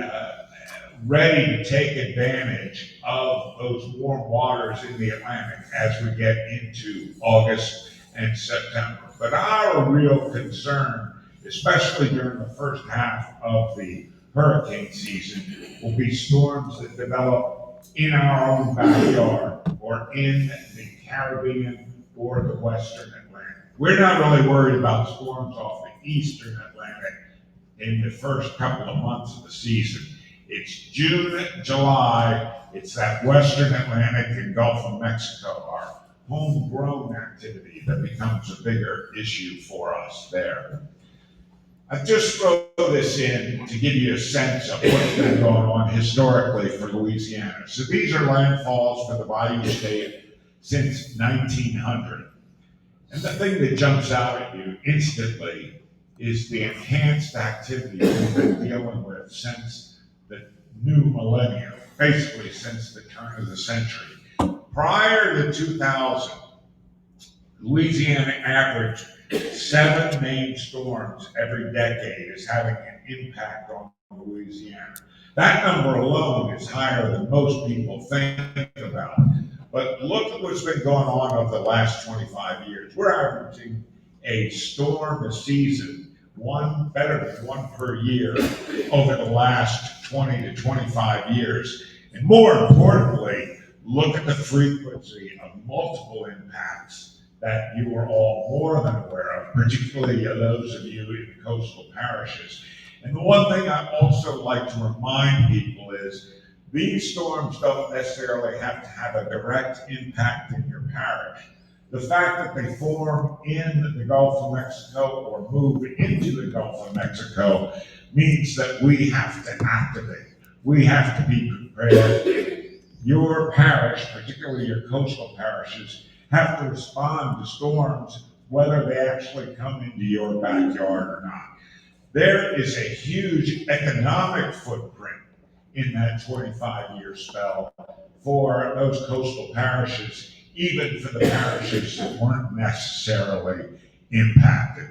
ready to take advantage of those warm waters in the Atlantic as we get into August and September. But our real concern, especially during the first half of the hurricane season, will be storms that develop in our own backyard or in the Caribbean or the Western Atlantic. We're not really worried about storms off the Eastern Atlantic in the first couple of months of the season. It's June, July, it's that Western Atlantic and Gulf of Mexico, our homegrown activity, that becomes a bigger issue for us there. I just throw this in to give you a sense of what's been going on historically for Louisiana. So these are landfalls for the Bayou State since 1900. And the thing that jumps out at you instantly is the enhanced activity we've been dealing with since the new millennium, basically since the turn of the century. Prior to 2000, Louisiana averaged 7 named storms every decade as having an impact on Louisiana. That number alone is higher than most people think about. But look at what's been going on over the last 25 years. We're averaging a storm a season, better than one per year over the last 20 to 25 years. And more importantly, look at the frequency of multiple impacts that you are all more than aware of, particularly those of you in the coastal parishes. And the one thing I also like to remind people is these storms don't necessarily have to have a direct impact in your parish. The fact that they form in the Gulf of Mexico or move into the Gulf of Mexico means that we have to activate. We have to be prepared. Your parish, particularly your coastal parishes, have to respond to storms whether they actually come into your backyard or not. There is a huge economic footprint in that 25-year spell for those coastal parishes, even for the parishes that weren't necessarily impacted.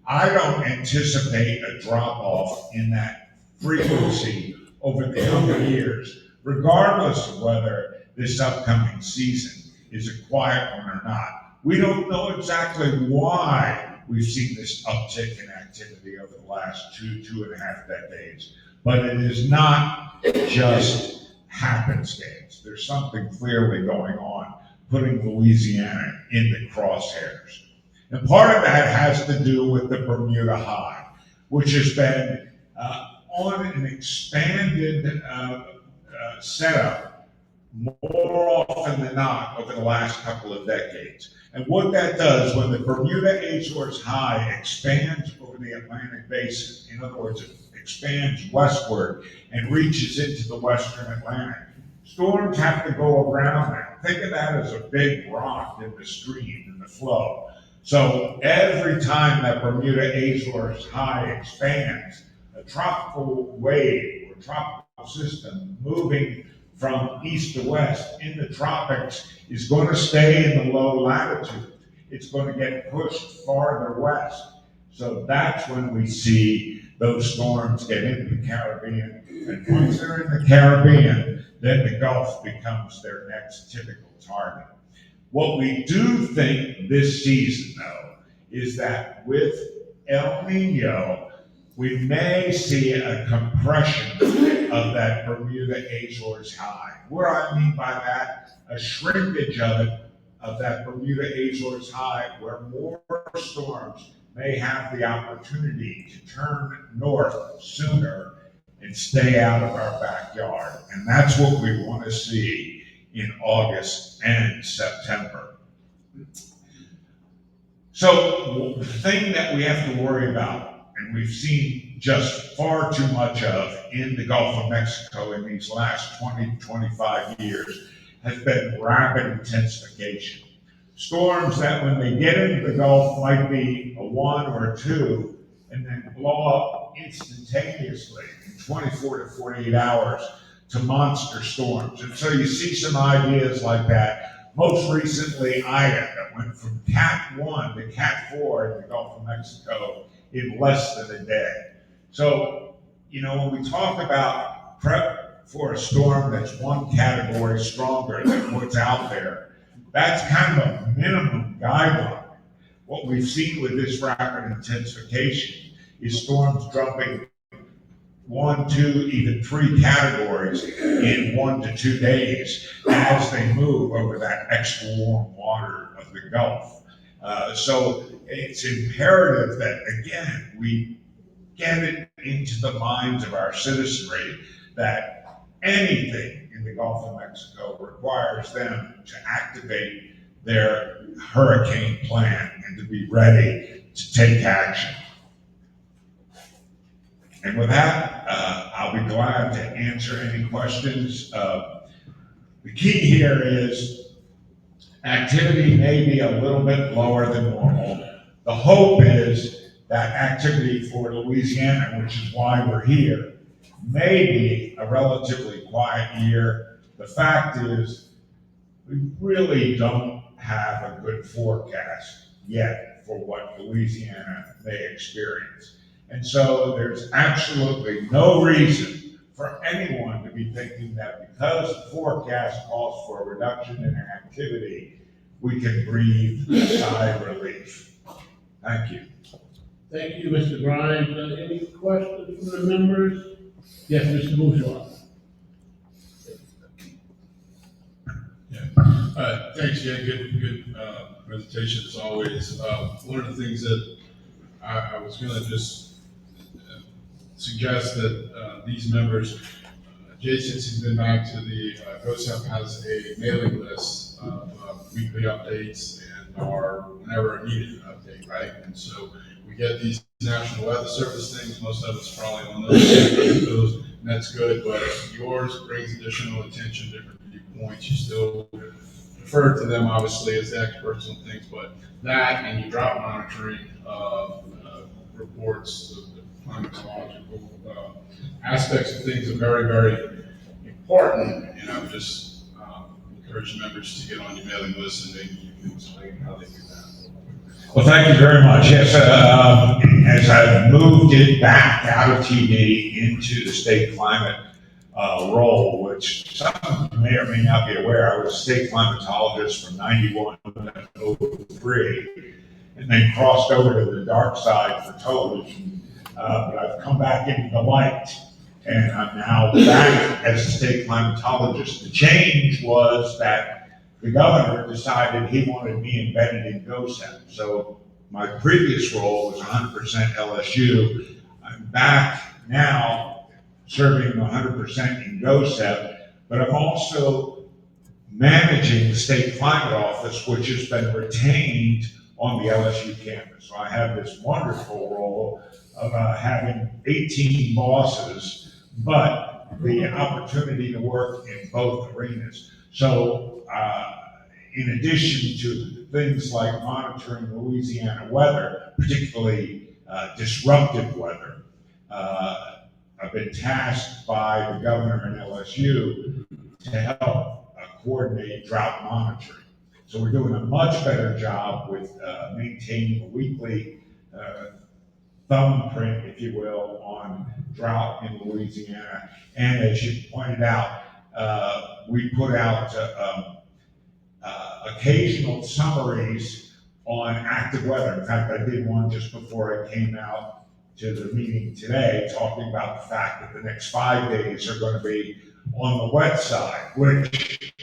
I don't anticipate a drop-off in that frequency over the coming years, regardless of whether this upcoming season is a quiet one or not. We don't know exactly why we've seen this uptick in activity over the last 2.5 decades, but it is not just happenstance. There's something clearly going on, putting Louisiana in the crosshairs. And part of that has to do with the Bermuda High, which has been on an expanded setup more often than not over the last couple of decades. And what that does, when the Bermuda Azores High expands over the Atlantic Basin, in other words, it expands westward and reaches into the western Atlantic, storms have to go around that. Think of that as a big rock in the stream, in the flow. So every time that Bermuda Azores High expands, a tropical wave or tropical system moving from east to west in the tropics is going to stay in the low latitude. It's going to get pushed farther west. So that's when we see those storms get into the Caribbean. And once they're in the Caribbean, then the Gulf becomes their next typical target. What we do think this season, though, is that with El Nino, we may see a compression of that Bermuda Azores High. What do I mean by that? A shrinkage of it, of that Bermuda Azores High, where more storms may have the opportunity to turn north sooner and stay out of our backyard. And that's what we want to see in August and September. So the thing that we have to worry about, and we've seen just far too much of in the Gulf of Mexico in these last 20, 25 years, has been rapid intensification. Storms that when they get into the Gulf might be a 1 or a 2, and then blow up instantaneously in 24 to 48 hours to monster storms. And so you see some ideas like that. Most recently, Ida, that went from Cat 1 to Cat 4 in the Gulf of Mexico in less than a day. So, you know, when we talk about prep for a storm that's 1 category stronger than what's out there, that's kind of a minimum guideline. What we've seen with this rapid intensification is storms dropping 1, 2, even 3 categories in 1 to 2 days as they move over that extra warm water of the Gulf. So it's imperative that, again, we get it into the minds of our citizenry that anything in the Gulf of Mexico requires them to activate their hurricane plan and to be ready to take action. And with that, I'll be glad to answer any questions. The key here is activity may be a little bit lower than normal. The hope is that activity for Louisiana, which is why we're here, may be a relatively quiet year. The fact is, we really don't have a good forecast yet for what Louisiana may experience. And so there's absolutely no reason for anyone to be thinking that because the forecast calls for a reduction in activity, we can breathe a sigh of relief. Thank you. Thank you, Mr. Grimes. Any questions from the members? Yes, Mr. Bourgeois. Thanks, Jen. Good presentation as always. One of the things that I was going to just suggest that these members, Jay, since he's been back to the GOSEP, has a mailing list of weekly updates and whenever needed an update, right? And so we get these National Weather Service things. Most of us probably on those, and that's good. But yours brings additional attention, different viewpoints. You still refer to them obviously as the experts on things, but that and you drop monitoring reports, the climatological aspects of things are very, very important. And I would just encourage members to get on your mailing list and maybe you can explain how they do that. Well, thank you very much. Yes, as I've moved it back out of TV into the state climate role, which some of you may or may not be aware, I was a state climatologist from 91 to 03, and then crossed over to the dark side for television. But I've come back into the light, and I'm now back as a state climatologist. The change was that the governor decided he wanted me embedded in GOSEP. So my previous role was 100% LSU. I'm back now serving 100% in GOSEP, but I'm also managing the state climate office, which has been retained on the LSU campus. So I have this wonderful role of having 18 bosses, but the opportunity to work in both arenas. So in addition to things like monitoring Louisiana weather, particularly disruptive weather, I've been tasked by the governor in LSU to help coordinate drought monitoring. So we're doing a much better job with maintaining a weekly thumbprint, if you will, on drought in Louisiana. And as you pointed out, we put out occasional summaries on active weather. In fact, I did one just before I came out to the meeting today, talking about the fact that the next 5 days are going to be on the wet side, which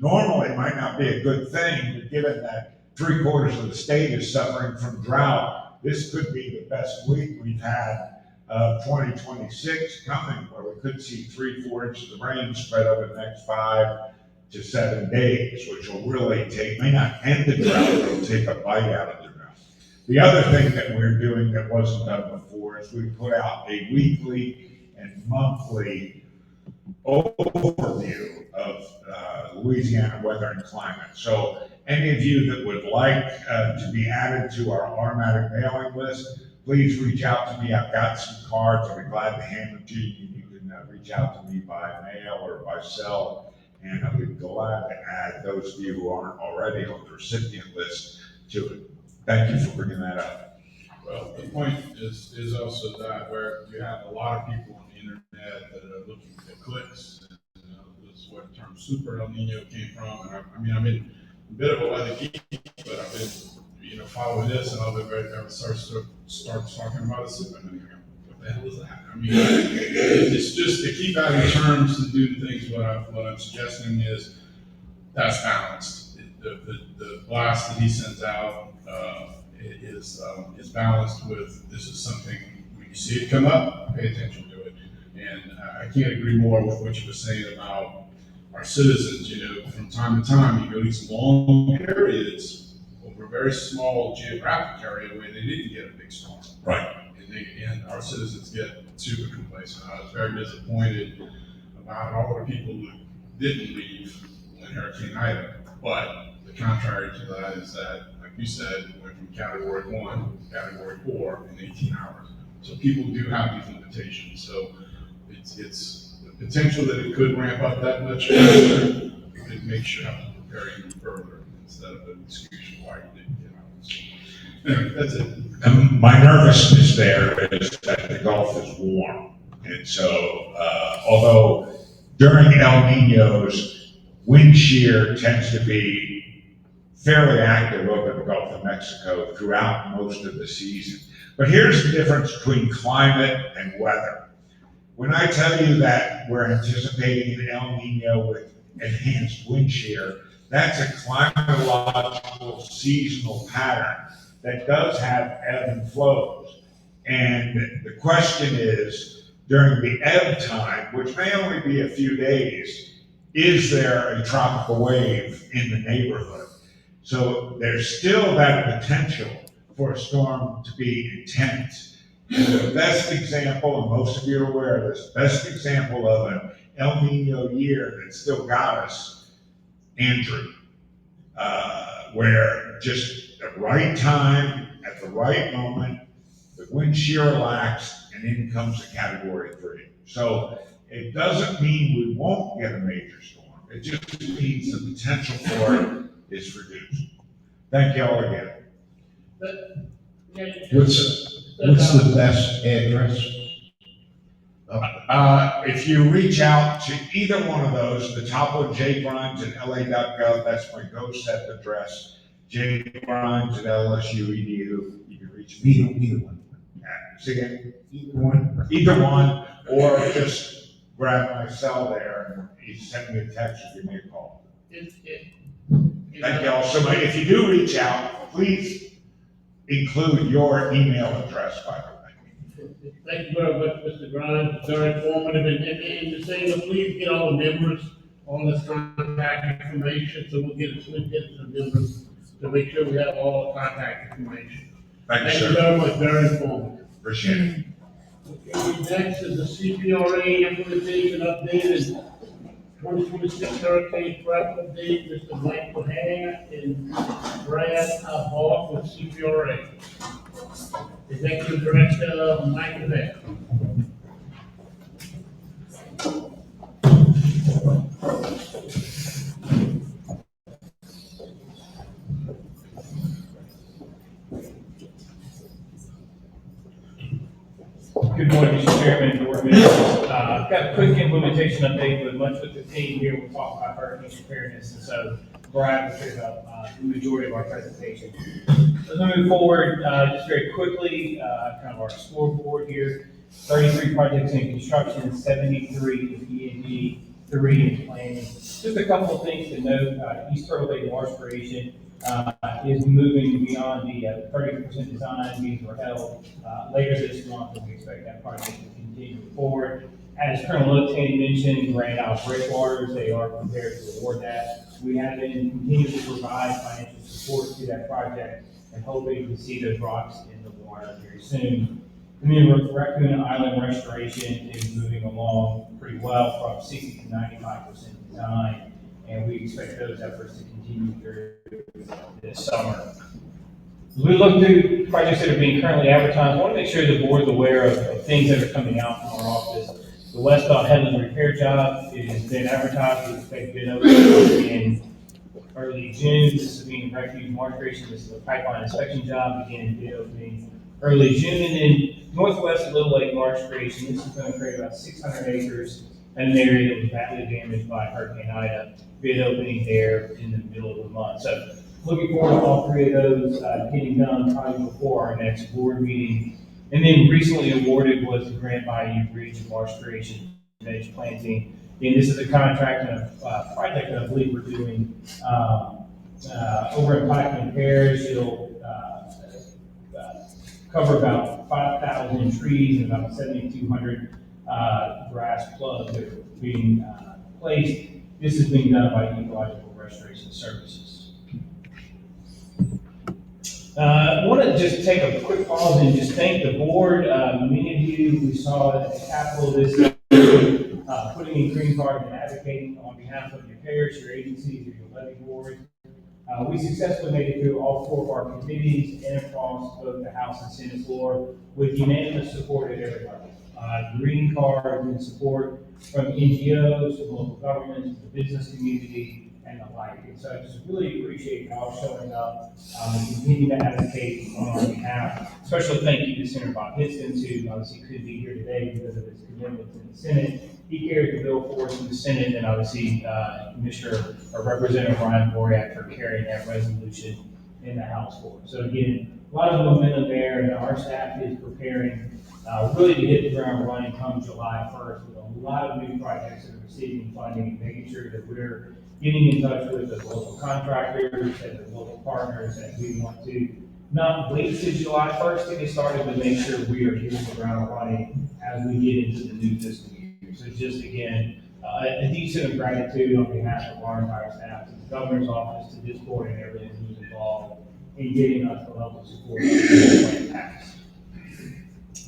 normally might not be a good thing, but given that 3/4 of the state is suffering from drought, this could be the best week we've had of 2026 coming, where we could see 3-4 inches of rain spread over the next 5 to 7 days, which will really may not end the drought, but it'll take a bite out of the drought. The other thing that we're doing that wasn't done before is we put out a weekly and monthly overview of Louisiana weather and climate. So any of you that would like to be added to our automatic mailing list, please reach out to me. I've got some cards. I'll be glad to hand them to you. You can reach out to me by mail or by cell, and I'll be glad to add those of you who aren't already on the recipient list to it. Thank you for bringing that up. Well, the point is also that where you have a lot of people on the internet that are looking for clicks, and this is where the term Super El Nino came from. And I mean, I've been a bit of a weather geek, but I've been, following this, and I've been very ever starts talking about a Super El Nino. What the hell is that? I mean, it's just to keep adding terms to do things. What I'm suggesting is that's balanced. The blast that he sends out is balanced with, this is something, when you see it come up, pay attention to it. And I can't agree more with what you were saying about our citizens. From time to time, you go these long periods over a very small geographic area where they didn't get a big storm. Right. And our citizens get super complacent. I was very disappointed about all the people who didn't leave when Hurricane Ida. But the contrary to that is that, like you said, went from Category 1 to Category 4 in 18 hours. So people do have these limitations. So it's the potential that it could ramp up that much faster. It makes you have to prepare even further instead of an excuse for why you didn't get out. So, anyway, that's it. And my nervousness there is that the Gulf is warm. And so, although during El Niños, wind shear tends to be fairly active over the Gulf of Mexico throughout most of the season. But here's the difference between climate and weather. When I tell you that we're anticipating an El Nino with enhanced wind shear, that's a climatological seasonal pattern that does have ebb and flows. And the question is, during the ebb time, which may only be a few days, is there a tropical wave in the neighborhood? So there's still that potential for a storm to be intense. And the best example, and most of you are aware of this, best example of an El Nino year that still got us, Andrew, where just the right time, at the right moment, the wind shear relaxed, and in comes a Category 3. So it doesn't mean we won't get a major storm. It just means the potential for it is reduced. Thank you all again. What's the best address? If you reach out to either one of those, the top one, jgrimes at la.gov, that's my GoSet address. jgrimes at lsu.edu. You can reach me. Either one. See again? Either one. Either one, or just grab my cell there and you send me a text or give me a call. Thank you all so much. If you do reach out, please include your email address, by the way. Thank you very much, Mr. Grimes, very informative, and the same, please get all the members on this contact information, so we'll get it to the members, to make sure we have all the contact information. Thank you, Thank you sir. very much, very informative. Appreciate it. Okay, next is the CPRA implementation update and 2026 hurricane prep update, Mr. Michael Hare and Brad Hall with CPRA. Executive Director, Michael Hare. Good morning, Mr. Chairman, board members. I've got a quick implementation update, but much with the team here, we'll talk about hurricane preparedness, and so Brad will pick up the majority of our presentation. As we move forward, just very quickly, kind of our scoreboard here, 33 projects in construction, 73 in E&D, 3 in planning. Just a couple of things to note, East Turtle Bay Marsh Creation is moving beyond the 30% design meetings were held later this month, and we expect that project to continue forward. As Colonel Luttan mentioned, Grand Isle Breakwaters, they are prepared to award that. We have been continuing to provide financial support to that project and hoping to see those rocks in the water very soon. And then Raccoon Island restoration is moving along pretty well from 60 to 95% design, and we expect those efforts to continue through this summer. As we look through projects that are being currently advertised, I want to make sure the board is aware of things that are coming out from our office. The westbound Headland repair job, it has been advertised, we expect bid opening in early June. This is being refuge marsh creation, this is a pipeline inspection job, beginning bid opening early June. And then northwest Little Lake marsh creation, this is going to create about 600 acres in an area that was badly damaged by Hurricane Ida, bid opening there in the middle of the month. So looking forward to all three of those getting done probably before our next board meeting. And then recently awarded was the Grand Bayou Bridge marsh creation veg planting. And this is a contract and a project that I believe we're doing over in Pikeman Parish. It'll cover about 5,000 trees and about 7,200 grass plugs that are being placed. This is being done by Ecological Restoration Services. I want to just take a quick pause and just thank the board. Many of you, we saw at the Capitol this putting in green card and advocating on behalf of your parish, your agencies, or your levy board. We successfully made it through all 4 of our committees and across both the House and Senate floor with unanimous support at every level. Green card and support from NGOs, to local governments, to the business community, and the like. And so I just really appreciate y'all showing up and continue to advocate on our behalf. Special thank you to Senator Bob Hinson, who obviously couldn't be here today because of his commitments in the Senate. He carried the bill forward in the Senate, and obviously Commissioner or Representative Ryan Boriak for carrying that resolution in the House floor. So again, a lot of momentum there, and our staff is preparing really to hit the ground running come July 1st with a lot of new projects that are receiving funding and making sure that we're getting in touch with the local contractors and the local partners, and we want to not wait till July 1st to get started, but make sure we are hitting the ground running as we get into the new fiscal year. So just again, a deep sense of gratitude on behalf of our entire staff, to the governor's office, to this board, and everyone who's involved in getting us the level of support that we pass.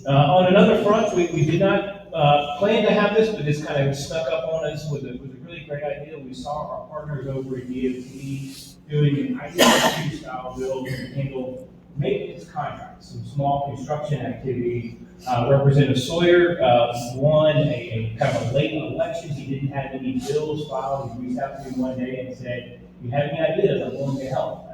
On another front, we did not plan to have this, but this kind of snuck up on us with a really great idea. We saw our partners over at DOT doing an IDQ style bill to handle maintenance contracts, some small construction activity. Representative Sawyer won a kind of a late election. He didn't have any bills filed. He reached out to me one day and said, "You have any ideas? I'm willing to help."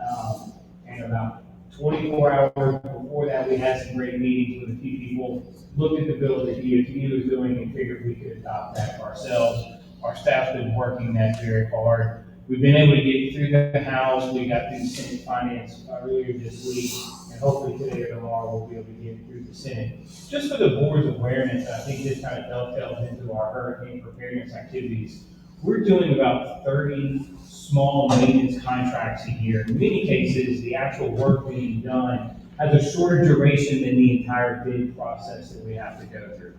And about 24 hours before that, we had some great meetings with a few people, looked at the bill that DOT was doing and figured we could adopt that for ourselves. Our staff's been working that very hard. We've been able to get through the House. We got through the Senate Finance earlier this week, and hopefully today or tomorrow we'll be able to get through the Senate. Just for the board's awareness, I think this kind of dovetails into our hurricane preparedness activities. We're doing about 30 small maintenance contracts a year. In many cases, the actual work being done has a shorter duration than the entire bid process that we have to go through.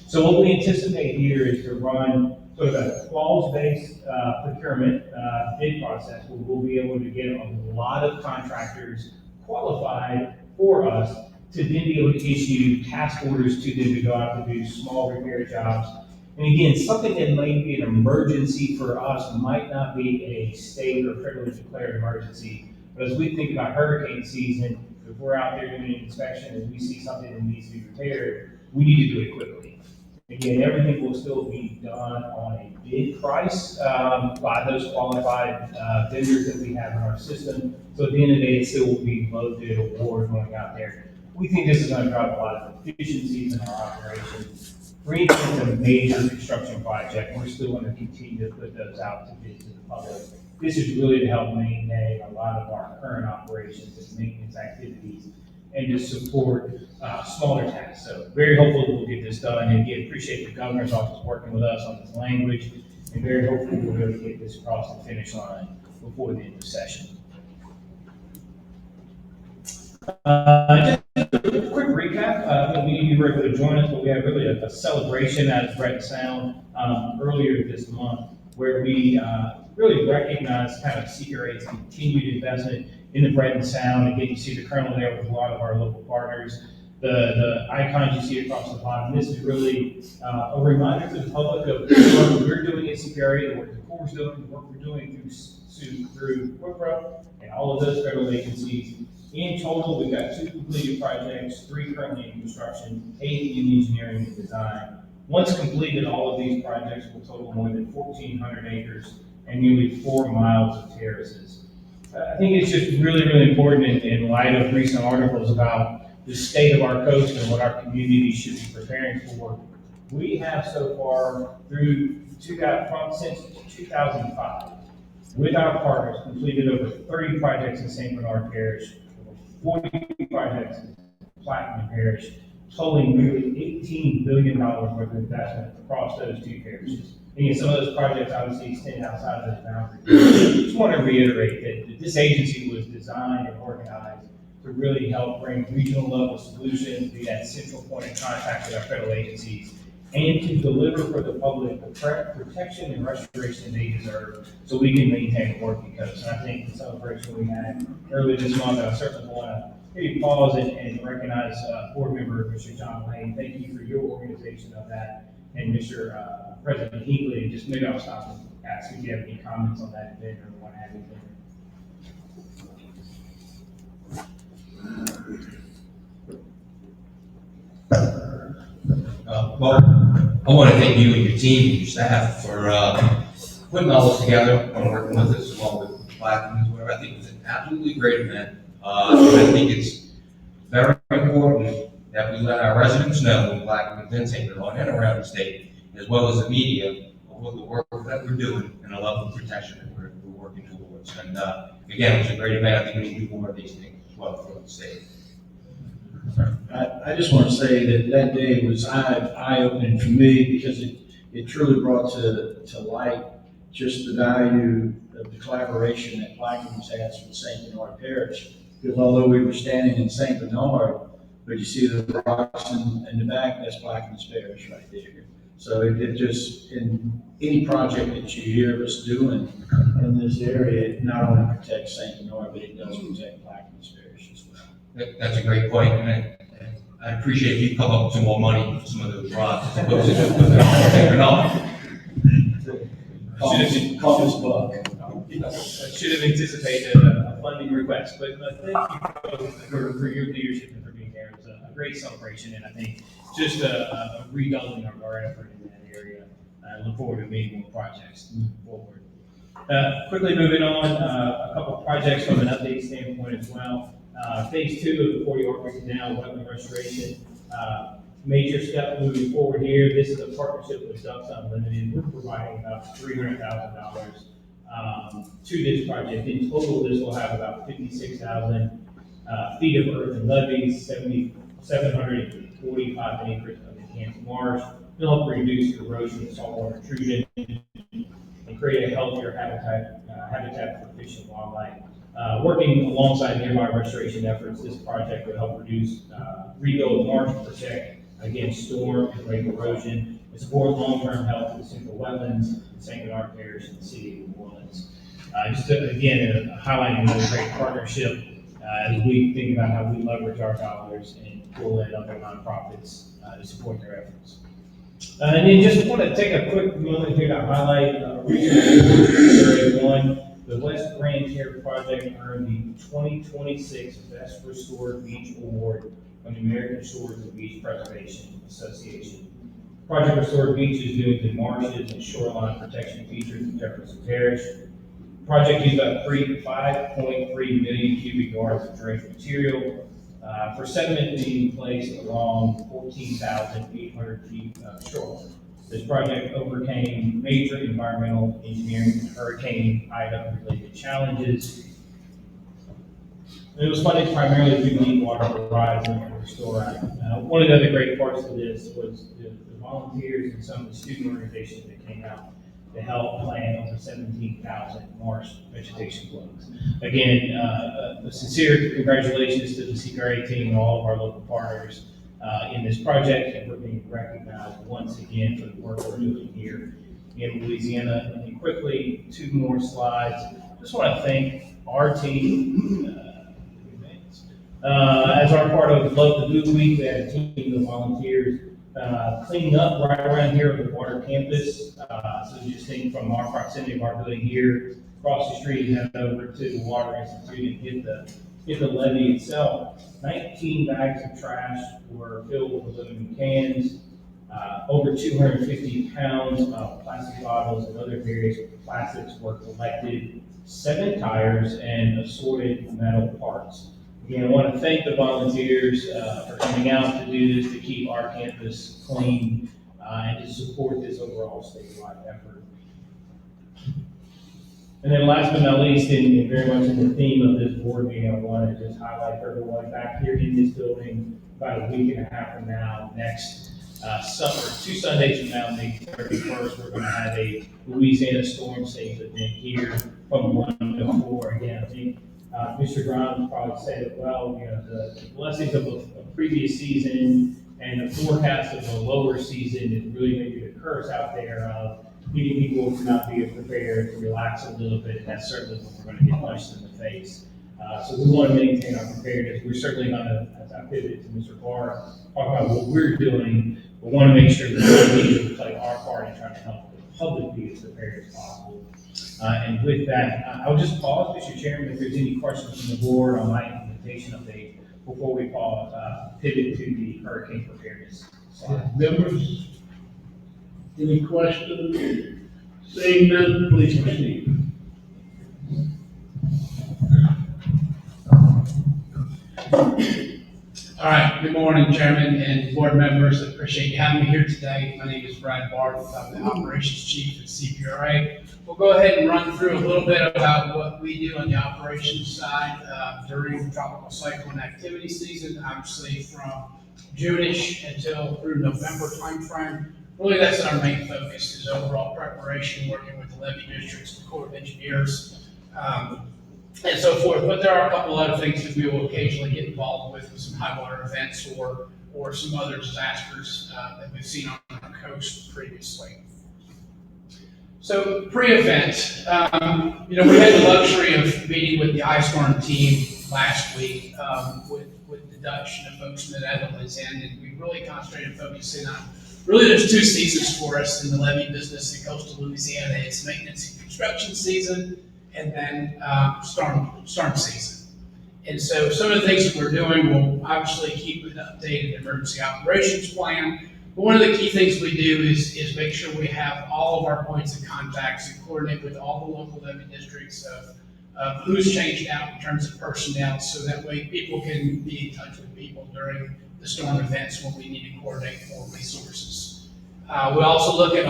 So what we anticipate here is to run sort of a clause-based procurement bid process where we'll be able to get a lot of contractors qualified for us to then be able to issue task orders to them to go out to do small repair jobs. And again, something that might be an emergency for us might not be a state or federally declared emergency. But as we think about hurricane season, if we're out there doing an inspection and we see something that needs to be repaired, we need to do it quickly. Again, everything will still be done on a bid price by those qualified vendors that we have in our system. So at the end of the day, it still will be low bid award going out there. We think this is going to drive a lot of efficiencies in our operations. For any kind of major construction project, we're still going to continue to put those out to bid to the public. This is really to help maintain a lot of our current operations and maintenance activities and to support smaller tasks. So very hopeful that we'll get this done. And again, appreciate the governor's office working with us on this language, and very hopeful we'll really get this across the finish line before the end of the session. Just a quick recap. I think many of you were able to join us, but we had really a celebration at Breton Sound earlier this month, where we really recognized kind of CPRA's continued investment in the Breton Sound. Again, you see the Colonel there with a lot of our local partners. The icons you see across the bottom. This is really a reminder to the public of the work we're doing at CPRA, the work the Corps is doing, the work we're doing through CPRA, and all of those federal agencies. In total, we've got 2 completed projects, 3 currently in construction, 8 in engineering and design. Once completed, all of these projects will total more than 1,400 acres and nearly 4 miles of terraces. I think it's just really, really important in light of recent articles about the state of our coast and what our community should be preparing for. We have so far since 2005, with our partners, completed over 30 projects in St. Bernard Parish, 40 projects in Plaquemine Parish, totaling nearly $18 billion worth of investment across those 2 parishes. And some of those projects obviously extend outside of those boundaries. I just want to reiterate that this agency was designed and organized to really help bring regional level solutions, be that central point of contact with our federal agencies, and to deliver for the public the protection and restoration they deserve so we can maintain a working coast. And I think the celebration we had earlier this month, I certainly want to maybe pause and recognize board member Mr. John Lane. Thank you for your organization of that, and Mr. President Hinckley. And just maybe I'll stop and ask if you have any comments on that event or what have you. Well, I want to thank you and your team and your staff for putting all this together and working with us along with Plaquemines, whatever. I think it was an absolutely great event. And I think it's very important that we let our residents know in Plaquemines and St. Bernard and around the state, as well as the media, of the work that we're doing and the level of protection that we're working towards. And again, it was a great event. I think we need to do more of these things as well for the state. I just want to say that day was eye-opening for me because it truly brought to light just the value of the collaboration that Plaquemines has with St. Bernard Parish. Because although we were standing in St. Bernard, but you see the rocks in the back, that's Plaquemines Parish right there. So it just, in any project that you hear us doing in this area, it not only protects St. Bernard, but it does protect Plaquemines Parish as well. That's a great point, and I appreciate if you come up with some more money for some of those rocks as opposed to just putting them on. Call this buck. I should have anticipated a funding request, but thank you for your leadership and for being there. It was a great celebration, and I think just a redoubling of our effort in that area. I look forward to meeting more projects moving forward. Quickly moving on, a couple of projects from an update standpoint as well. Phase 2 of the 40 Orchard Canal wetland restoration. Major step moving forward here. This is a partnership with Ducks Unlimited. We're providing about $300,000 to this project. In total, this will have about 56,000 feet of earth and levees, 745 acres of enhanced marsh. It'll help reduce erosion and saltwater intrusion and create a healthier habitat for fish and wildlife. Working alongside nearby restoration efforts, this project would help rebuild marsh and protect against storm and lake erosion, and support long-term health of the central wetlands in St. Bernard Parish and the city of New Orleans. Again, highlighting another great partnership as we think about how we leverage our dollars and pull in other nonprofits to support their efforts. And then just want to take a quick moment here to highlight recent one. The West Grand Care Project earned the 2026 Best Restored Beach Award from the American Shores and Beach Preservation Association. Project Restored Beaches due to marshes and shoreline protection features in Jefferson Parish. Project used about 5.3 million cubic yards of dredged material for sediment being placed along 14,800 feet of shoreline. This project overcame major environmental engineering and Hurricane Ida related challenges. And it was funded primarily through the Deepwater Horizon and Restore Act. One of the other great parts of this was the volunteers and some of the student organizations that came out to help plant over 17,000 marsh vegetation plugs. Again, a sincere congratulations to the CPRA team and all of our local partners in this project, and we're being recognized once again for the work we're doing here in Louisiana. And then quickly, 2 more slides. Just want to thank our team. As our part of Love the Blue Week, we had a team of volunteers cleaning up right around here at the water campus. So just think from our proximity of our building here, across the street, head over to the Water Institute and hit the levee itself. 19 bags of trash were filled with aluminum cans. Over 250 pounds of plastic bottles and other various plastics were collected. 7 tires and assorted metal parts. Again, I want to thank the volunteers for coming out to do this, to keep our campus clean, and to support this overall statewide effort. And then last but not least, and very much in the theme of this board meeting, I want to just highlight for everyone back here in this building about a week and a half from now, next summer, 2 Sundays from now, May 31st, we're going to have a Louisiana Storm Safe event here from 1 to 4. Again, I think Mr. Grimes probably said it well, the blessings of a previous season and the forecast of a lower season is really maybe the curse out there of getting people to not be as prepared, to relax a little bit, and that's certainly when we're going to get punched in the face. So we want to maintain our preparedness. We're certainly going to, as I pivot to Mr. Barr, talk about what we're doing, but want to make sure that we play our part in trying to help the public be as prepared as possible. And with that, I'll just pause, Mr. Chairman, if there's any questions from the board on my implementation update before we pivot to the hurricane preparedness slide. Members, any questions? Seeing none, please proceed. All right, good morning, Chairman and board members. I appreciate you having me here today. My name is Brad Barth. I'm the Operations Chief at CPRA. We'll go ahead and run through a little bit about what we do on the operations side during tropical cyclone activity season, obviously from June-ish until through November timeframe. Really, that's our main focus is overall preparation, working with the levee districts, the Corps of Engineers, and so forth. But there are a couple other things that we will occasionally get involved with some high water events or some other disasters that we've seen on our coast previously. So pre-event, we had the luxury of meeting with the ice storm team last week with the Dutch and the folks in the Netherlands, and we really concentrated focusing on really there's 2 seasons for us in the levee business in coastal Louisiana. It's maintenance and construction season, and then storm season. And so some of the things that we're doing, we'll obviously keep an updated emergency operations plan. But one of the key things we do is make sure we have all of our points of contacts and coordinate with all the local levee districts of who's changed out in terms of personnel, so that way people can be in touch with people during the storm events when we need to coordinate more resources. We also look at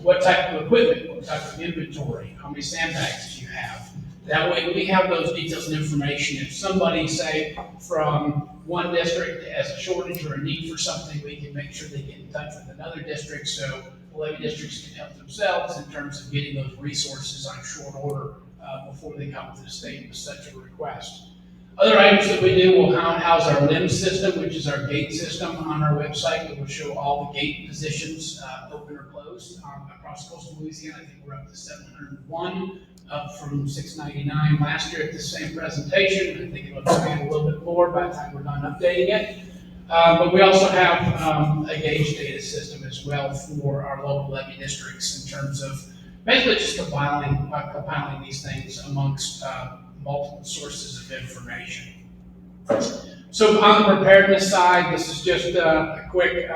what type of equipment, what type of inventory, how many sandbags do you have. That way we have those details and information. If somebody, say, from one district has a shortage or a need for something, we can make sure they get in touch with another district so the levee districts can help themselves in terms of getting those resources on short order before they come to the state with such a request. Other items that we do will house our LIM system, which is our gate system on our website. It will show all the gate positions, open or closed, across coastal Louisiana. I think we're up to 701, up from 699 last year at the same presentation. I think it'll expand a little bit more by the time we're done updating it. But we also have a gauge data system as well for our local levy districts in terms of basically just compiling these things amongst multiple sources of information. So on the preparedness side, this is just a quick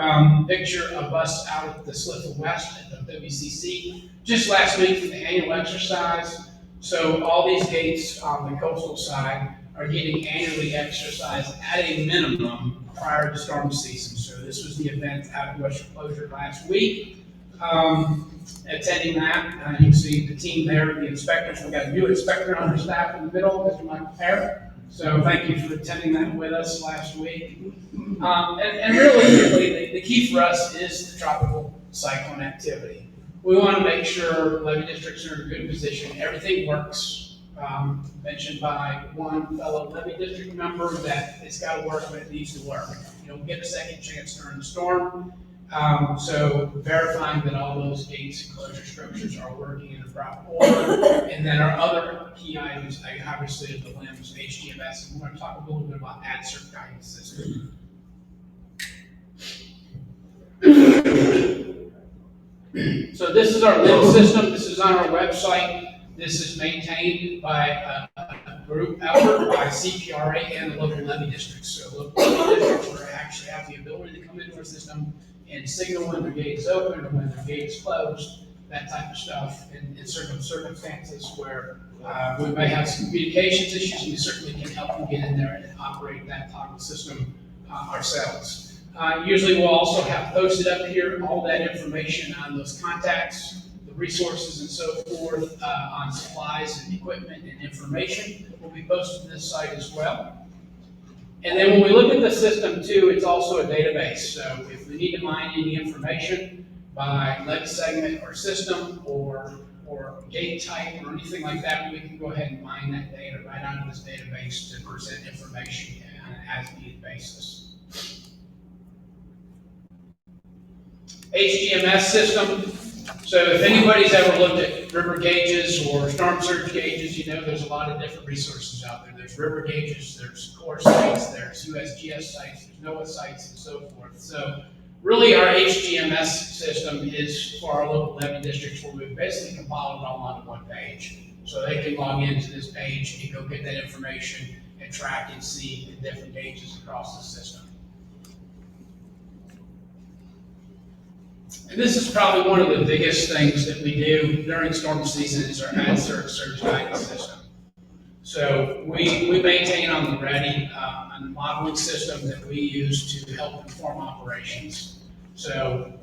picture of us out at the Slippery West at the WCC just last week for the annual exercise. So all these gates on the coastal side are getting annually exercised at a minimum prior to storm season. So this was the event out at Western Closure last week. Attending that, you can see the team there, the inspectors. We've got a new inspector on our staff in the middle, Mr. Michael Parrott. So thank you for attending that with us last week. And really, the key for us is the tropical cyclone activity. We want to make sure levy districts are in a good position. Everything works. Mentioned by one fellow levy district member that it's got to work when it needs to work. You don't get a second chance during the storm. So verifying that all those gates and closure structures are working in the proper order. And then our other key items, obviously, the LIMS, HGMS, and we're going to talk a little bit about AdCert guidance system. So this is our LIMS system. This is on our website. This is maintained by a group effort by CPRA and the local levy districts. So local levy districts will actually have the ability to come into our system and signal when their gate is open or when their gate is closed, that type of stuff. In certain circumstances where we may have some communications issues, we certainly can help them get in there and operate that toggle system ourselves. Usually we'll also have posted up here all that information on those contacts, the resources and so forth, on supplies and equipment and information will be posted to this site as well. And then when we look at the system too, it's also a database. So if we need to mine any information by levy segment or system or gate type or anything like that, we can go ahead and mine that data right out of this database to present information on an as-needed basis. HGMS system. So if anybody's ever looked at river gauges or storm surge gauges, you know there's a lot of different resources out there. There's river gauges, there's core sites, there's USGS sites, there's NOAA sites, and so forth. So really our HGMS system is for our local levy districts where we've basically compiled it all onto one page. So they can log into this page and go get that information and track and see the different gauges across the system. And this is probably one of the biggest things that we do during storm season is our AdCert surge guidance system. So we maintain on the ready a modeling system that we use to help inform operations. So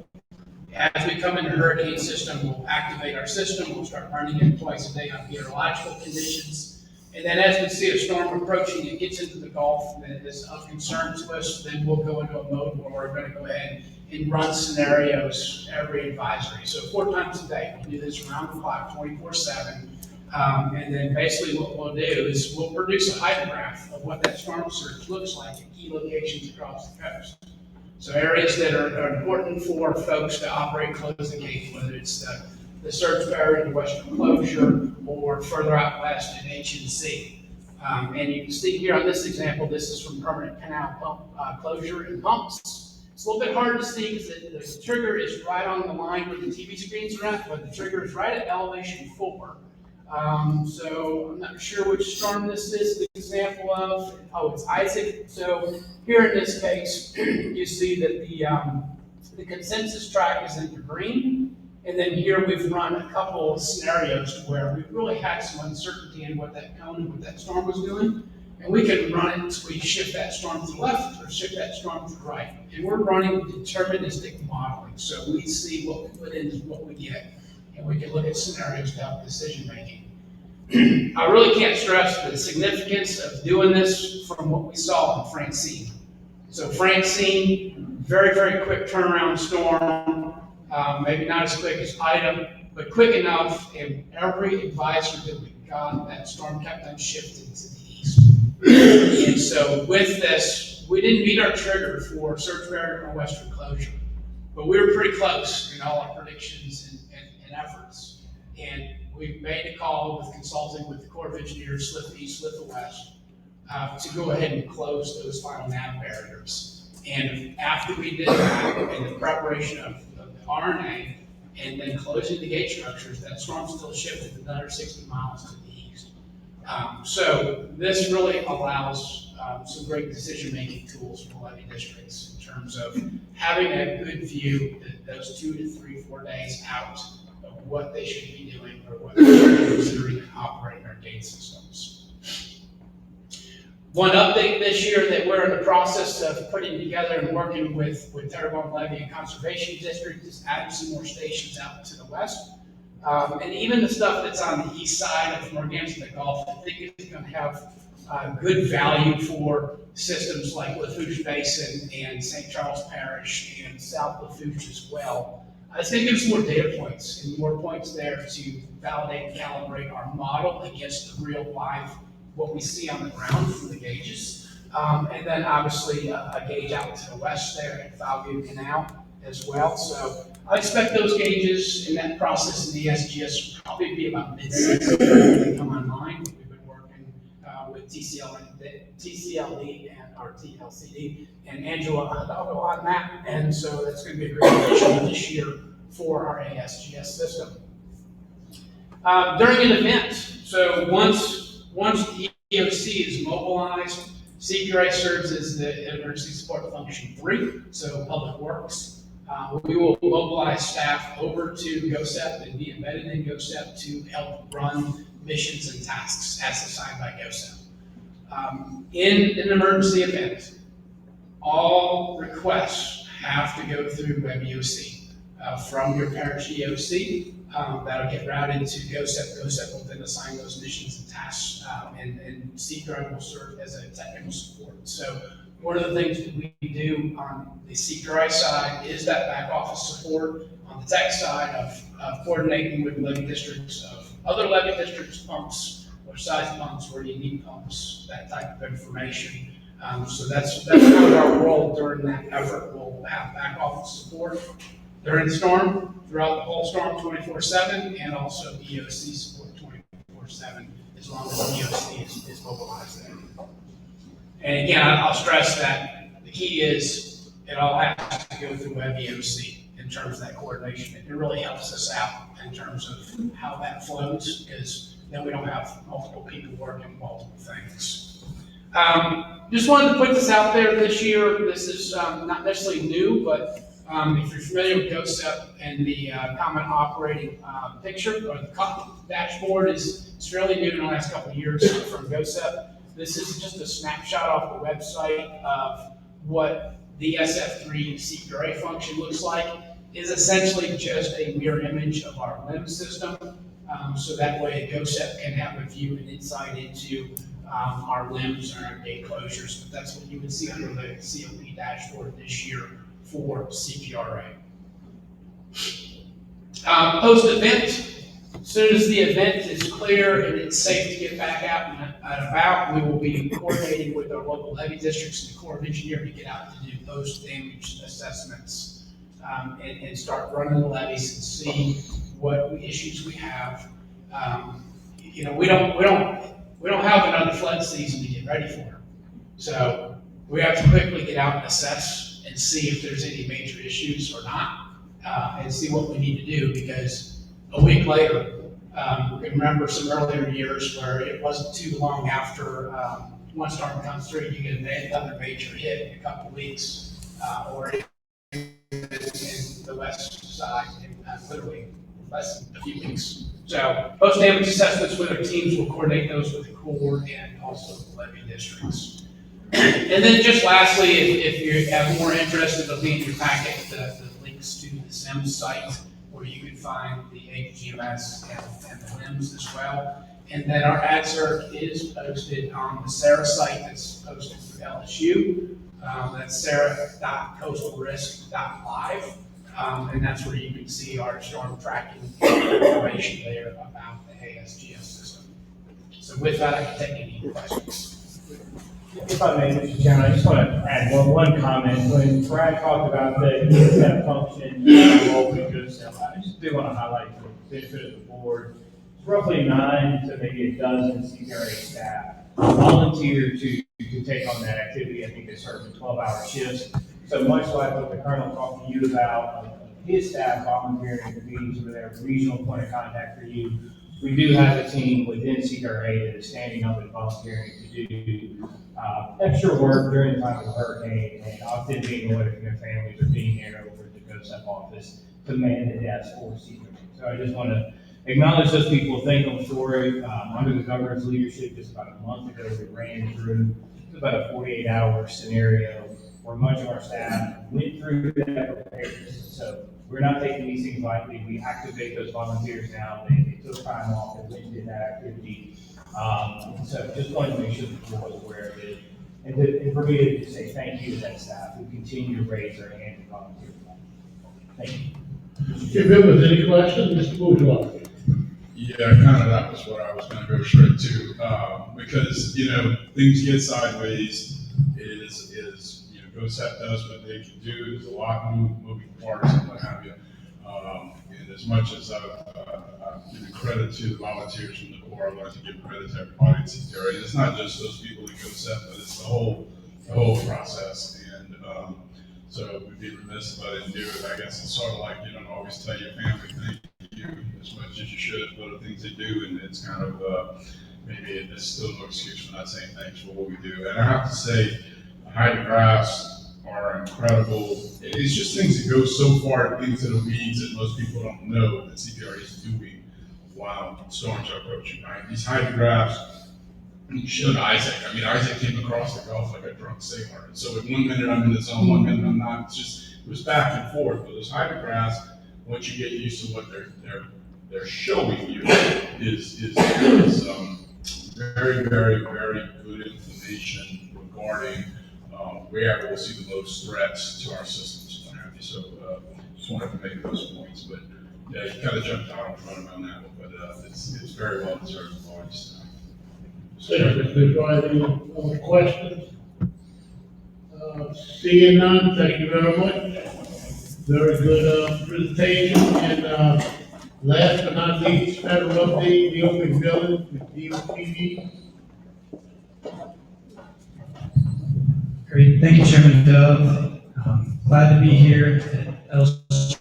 as we come into hurricane system, we'll activate our system. We'll start running it twice a day on meteorological conditions. And then as we see a storm approaching, it gets into the Gulf that is of concern to us, then we'll go into a mode where we're going to go ahead and run scenarios every advisory. So 4 times a day, we'll do this around the clock, 24/7. And then basically what we'll do is we'll produce a hydrograph of what that storm surge looks like at key locations across the coast. So areas that are important for folks to operate close the gate, whether it's the surge barrier to Western Closure or further out west in H&C. And you can see here on this example, this is from permanent canal pump closure and pumps. It's a little bit hard to see because the trigger is right on the line where the TV screens are at, but the trigger is right at elevation 4. So I'm not sure which storm this is the example of. Oh, it's Isaac. So here in this case, you see that the consensus track is in the green. And then here we've run a couple of scenarios where we really had some uncertainty in what that cone and what that storm was doing. And we can run it, so we shift that storm to the left or shift that storm to the right. And we're running deterministic modeling. So we see what we put in is what we get. And we can look at scenarios to help decision making. I really can't stress the significance of doing this from what we saw in Francine. So Francine, very, very quick turnaround storm. Maybe not as quick as Ida, but quick enough, and every advisor that we God, that storm kept on shifting to the east. And so with this, we didn't meet our trigger for surge barrier or western closure, but we were pretty close in all our predictions and efforts. And we made a call with consulting with the Corps of Engineers, slip east, slip west, to go ahead and close those final nav barriers. And after we did that, and the preparation of the RNA, and then closing the gate structures, that storm still shifted another 60 miles to the east. So this really allows some great decision-making tools for levee districts in terms of having a good view those 2 to 3, 4 days out of what they should be doing or what they should be considering operating their gate systems. One update this year that we're in the process of putting together and working with Terrebonne Levee and Conservation District is adding some more stations out to the west. And even the stuff that's on the east side of Morganton Gulf, I think it's going to have good value for systems like Lafourche Basin and St. Charles Parish and South Lafourche as well. It's going to give us more data points and more points there to validate and calibrate our model against the real life, what we see on the ground from the gauges. And then obviously a gauge out to the west there at Falview Canal as well. So I expect those gauges in that process in the SGS will probably be about mid-season when they come online. We've been working with TCLE and our TLCD and Angela Hidalgo on that. And so that's going to be a great addition this year for our ASGS system. During an event, so once the EOC is mobilized, CPRA serves as the Emergency Support Function 3, so Public Works. We will mobilize staff over to GOSEP and be embedded in GOSEP to help run missions and tasks as assigned by GOSEP. In an emergency event, all requests have to go through WebEOC. From your parish EOC, that'll get routed to GOSEP. GOSEP will then assign those missions and tasks, and CPRA will serve as a technical support. So one of the things that we do on the CPRA side is that back office support. On the tech side of coordinating with levee districts, of other levee districts' pumps, or size pumps, where you need pumps, that type of information. So that's kind of our role during that effort. We'll have back office support during the storm, throughout the whole storm 24/7, and also EOC support 24/7, as long as the EOC is mobilized there. And again, I'll stress that the key is it all has to go through WebEOC in terms of that coordination. It really helps us out in terms of how that flows, because then we don't have multiple people working multiple things. Just wanted to put this out there this year. This is not necessarily new, but if you're familiar with GOSEP and the common operating picture, or the dashboard is fairly new in the last couple of years from GOSEP. This is just a snapshot off the website of what the SF3 CPRA function looks like. Is essentially just a mirror image of our LIM system. So that way GOSEP can have a view and insight into our limbs and our gate closures. But that's what you would see under the COP dashboard this year for CPRA. Post-event, as soon as the event is clear and it's safe to get back out and about, we will be coordinating with our local levee districts and the Corps of Engineers to get out to do post-damage assessments and start running the levees and see what issues we have. We don't have another flood season to get ready for, so we have to quickly get out and assess and see if there's any major issues or not, and see what we need to do, because a week later, we can remember some earlier years where it wasn't too long after one storm comes through, you get another major hit in a couple of weeks, or in the west side, in literally less than a few weeks. So post-damage assessments with our teams will coordinate those with the Corps and also the levee districts. And then just lastly, if you have more interest, it'll be in your packet, the links to the SIMS site, where you can find the HGMS and the LIMS as well. And then our AdCert is posted on the SARA site that's posted for LSU. That's sarah.coastalrisk.live. And that's where you can see our storm tracking information there about the ASGS system. So with that, I can take any questions. If I may, Mr. Chairman, I just want to add one comment. When Brad talked about the step function, role we go self, I just do want to highlight for the benefit of the board. Roughly 9 to maybe a dozen CPRA staff volunteer to take on that activity. I think they serve in 12-hour shifts. So much like what the Colonel talked to you about, his staff volunteering to be sort of their regional point of contact for you. We do have a team within CPRA that is standing up and volunteering to do extra work during the time of the hurricane, and often being away from their families or being there over at the GOSEP office to man the desk for CPRA. So I just want to acknowledge those people, thank them for it. Under the governor's leadership, just about a month ago, we ran through about a 48-hour scenario where much of our staff went through that preparedness. So we're not taking these things lightly. We activate those volunteers now. They took time off and went and did that activity. So just wanted to make sure the board was aware of it. And for me to say thank you to that staff who continue to raise their hand and volunteer. Thank you. Mr. Bibbins, any questions? Mr. Bourgeois? Yeah, kind of that was what I was gonna go straight to, because, things get sideways, GOSEP does what they can do, there's a lot of moving parts and what have you. And as much as I've given credit to the volunteers from the Corps, I'd like to give credit to everybody at CPRA. And it's not just those people at GOSEP, but it's the whole process. And so we'd be remiss if I didn't do it. I guess it's sort of like you don't always tell your family thank you as much as you should for the things they do, and it's kind of maybe it's still no excuse for not saying thanks for what we do. And I have to say, the hydrographs are incredible. It's just things that go so far into the weeds that most people don't know that CPRA is doing while storms are approaching, right? These hydrographs, you showed Isaac. I mean, Isaac came across the Gulf like a drunk sailor. And so in 1 minute I'm in the zone, 1 minute I'm not. It was back and forth. But those hydrographs, once you get used to what they're showing you, is very, very, very good information regarding where we'll see the most threats to our systems and what have you. So just wanted to make those points. But yeah, you kind of jumped out in front of me on that one, but it's very well deserved points. Mr. Bourgeois, any other questions? Seeing none, thank you very much. Very good presentation. And last but not least, federal update, the open building with DOTV. Great, thank you, Chairman Dove. Glad to be here at LSU's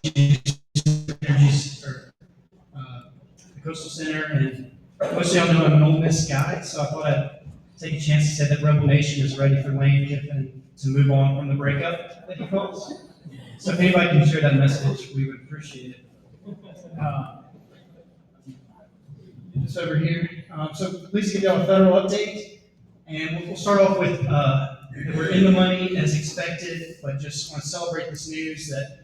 the Coastal Center, and most of y'all know I'm an Ole Miss guy, so I thought I'd take a chance to say that Rebel Nation is ready for Lane Kiffin to move on from the breakup that he calls. So if anybody can share that message, we would appreciate it. Just over here. So pleased to give y'all a federal update, and we'll start off with we're in the money as expected, but just want to celebrate this news that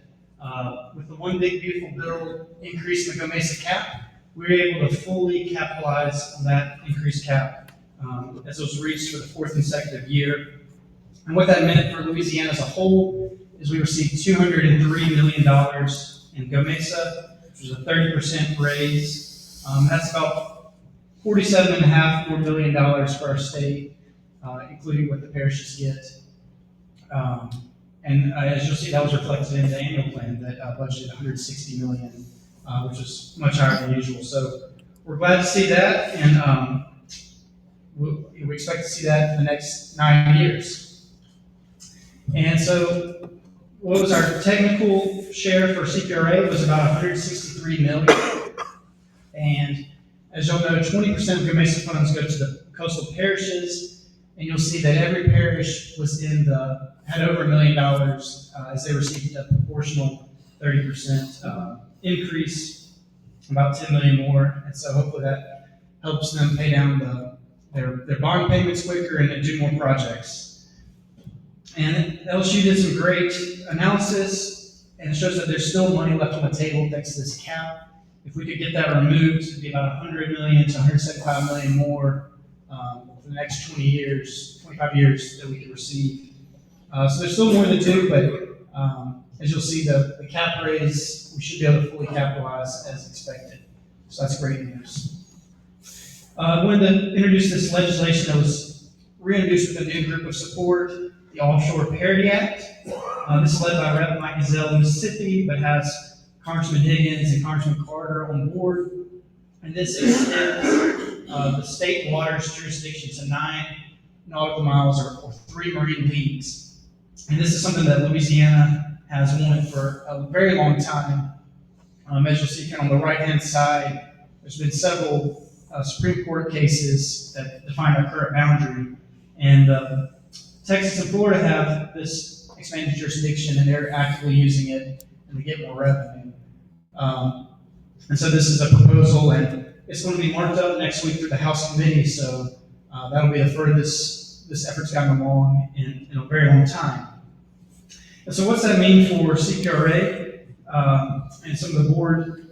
with the One Big Beautiful Bill increase in the GOMESA cap, we were able to fully capitalize on that increased cap as it was reached for the 4th consecutive year. And what that meant for Louisiana as a whole is we received $203 million in GOMESA, which was a 30% raise. That's about $47.5 million for our state, including what the parishes get. And as you'll see, that was reflected in the annual plan that budgeted $160 million, which is much higher than usual. So we're glad to see that, and we expect to see that in the next 9 years. And so what was our technical share for CPRA was about $163 million. And as you'll know, 20% of GOMESA funds go to the coastal parishes, and you'll see that every parish had over $1 million as they received a proportional 30% increase, about $10 million more. And so hopefully that helps them pay down their bond payments quicker and do more projects. And LSU did some great analysis, and it shows that there's still money left on the table thanks to this cap. If we could get that removed, it'd be about $100 million to $175 million more for the next 25 years that we could receive. So there's still more to do, but as you'll see, the cap raise, we should be able to fully capitalize as expected. So that's great news. I wanted to introduce this legislation that was reintroduced with a new group of support, the Offshore Parity Act. This is led by Rep. Mike Gazelle of Mississippi, but has Congressman Higgins and Congressman Carter on board. And this extends the state waters jurisdiction to 9 nautical miles or 3 marine leagues. And this is something that Louisiana has wanted for a very long time. As you'll see kind of on the right-hand side, there's been several Supreme Court cases that define our current boundary. And Texas and Florida have this expanded jurisdiction, and they're actively using it, and they get more revenue. And so this is a proposal, and it's going to be marked up next week through the House committee, so that'll be the furthest this effort's gotten along in a very long time. And so what's that mean for CPRA and some of the board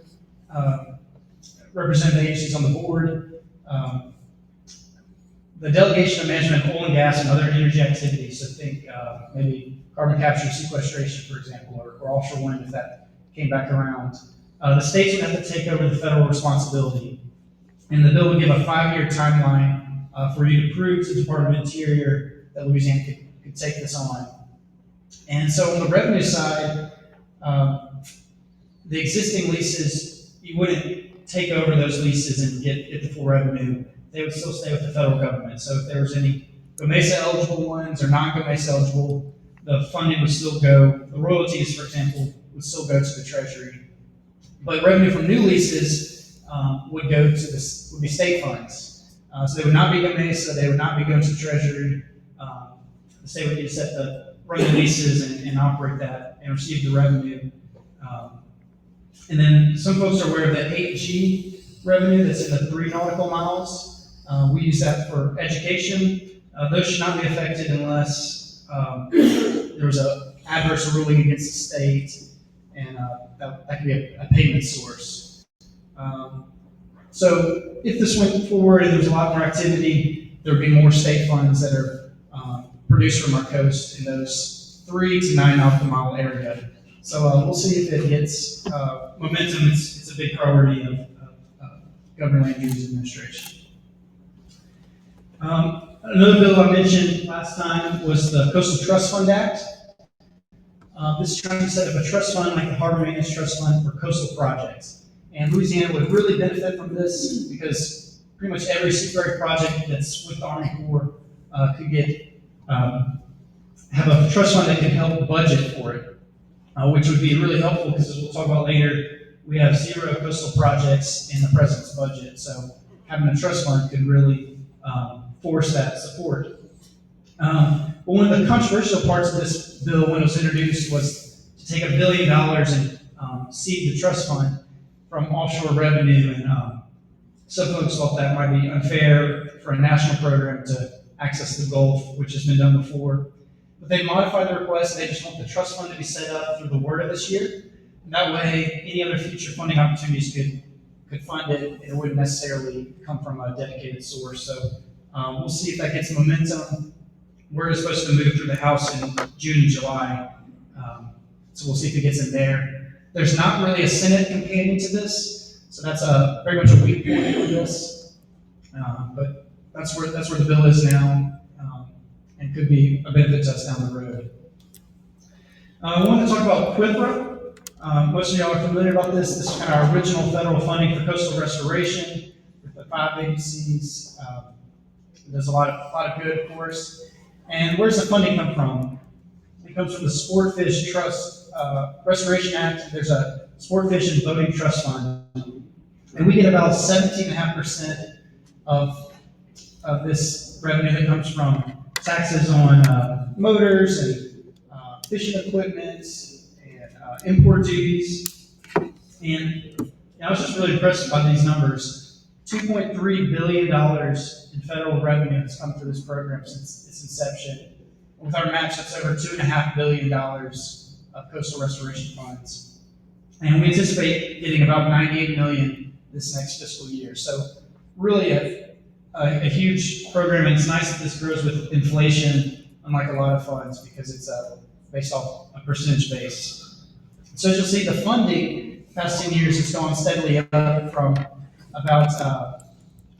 representative agencies on the board? The delegation of management of oil and gas and other energy activities, so think maybe carbon capture and sequestration, for example, or offshore wind if that came back around. The states would have to take over the federal responsibility. And the bill would give a 5-year timeline for you to prove to the Department of Interior that Louisiana could take this on. And so on the revenue side, the existing leases, you wouldn't take over those leases and get the full revenue. They would still stay with the federal government. So if there was any GOMESA eligible ones or non-GOMESA eligible, the funding would still go, the royalties, for example, would still go to the Treasury. But revenue from new leases would go to would be state funds. So they would not be GOMESA, they would not be going to the Treasury. The state would be set to run the leases and operate that and receive the revenue. And then some folks are aware of the 8G revenue that's in the 3 nautical miles. We use that for education. Those should not be affected unless there was an adverse ruling against the state, and that could be a payment source. So if this went forward and there was a lot more activity, there would be more state funds that are produced from our coast in those 3 to 9 nautical mile area. So we'll see if it gets momentum. It's a big priority of Governor Landry's administration. Another bill I mentioned last time was the Coastal Trust Fund Act. This is trying to set up a trust fund like the Harbor Maintenance Trust Fund for coastal projects. And Louisiana would really benefit from this because pretty much every CPRA project that's with the Army Corps could have a trust fund that can help budget for it, which would be really helpful because, as we'll talk about later, we have 0 coastal projects in the president's budget. So having a trust fund could really force that support. But one of the controversial parts of this bill when it was introduced was to take $1 billion and seed the trust fund from offshore revenue. And some folks thought that might be unfair for a national program to access the Gulf, which has been done before. But they modified the request. They just want the trust fund to be set up through the WRDA this year. And that way, any other future funding opportunities could fund it, and it wouldn't necessarily come from a dedicated source. So we'll see if that gets momentum. We're supposed to move through the House in June and July. So we'll see if it gets in there. There's not really a Senate companion to this, so that's very much a weak point on this. But that's where the bill is now, and could be a benefit to us down the road. I want to talk about CPRA. Most of y'all are familiar about this. This is kind of our original federal funding for coastal restoration with the 5 agencies. There's a lot of good, of course. And where's the funding come from? It comes from the Sportfish Trust Restoration Act. There's a Sportfish and Boating Trust Fund. And we get about 17.5% of this revenue that comes from taxes on motors and fishing equipment and import duties. And I was just really impressed by these numbers. $2.3 billion in federal revenue has come through this program since its inception. With our match, that's over $2.5 billion of coastal restoration funds. And we anticipate getting about $98 million this next fiscal year. So really a huge program, and it's nice that this grows with inflation, unlike a lot of funds, because it's based off a percentage base. So as you'll see, the funding past 10 years has gone steadily up from about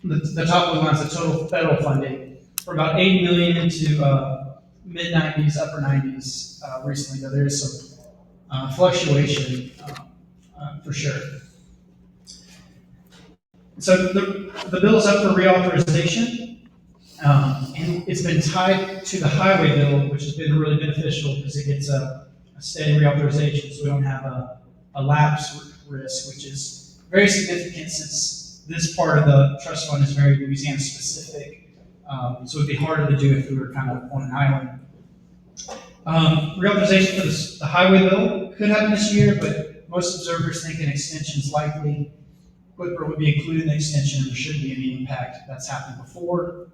the top blue line's the total federal funding, for about 80 million into mid 90s, upper 90s recently, though there is some fluctuation for sure. So the bill is up for reauthorization, and it's been tied to the highway bill, which has been really beneficial because it gets a steady reauthorization, so we don't have a lapse risk, which is very significant since this part of the trust fund is very Louisiana specific. So it'd be harder to do if we were kind of on an island. Reauthorization for the highway bill could happen this year, but most observers think an extension is likely. CPRA would be included in the extension, and there shouldn't be any impact. That's happened before.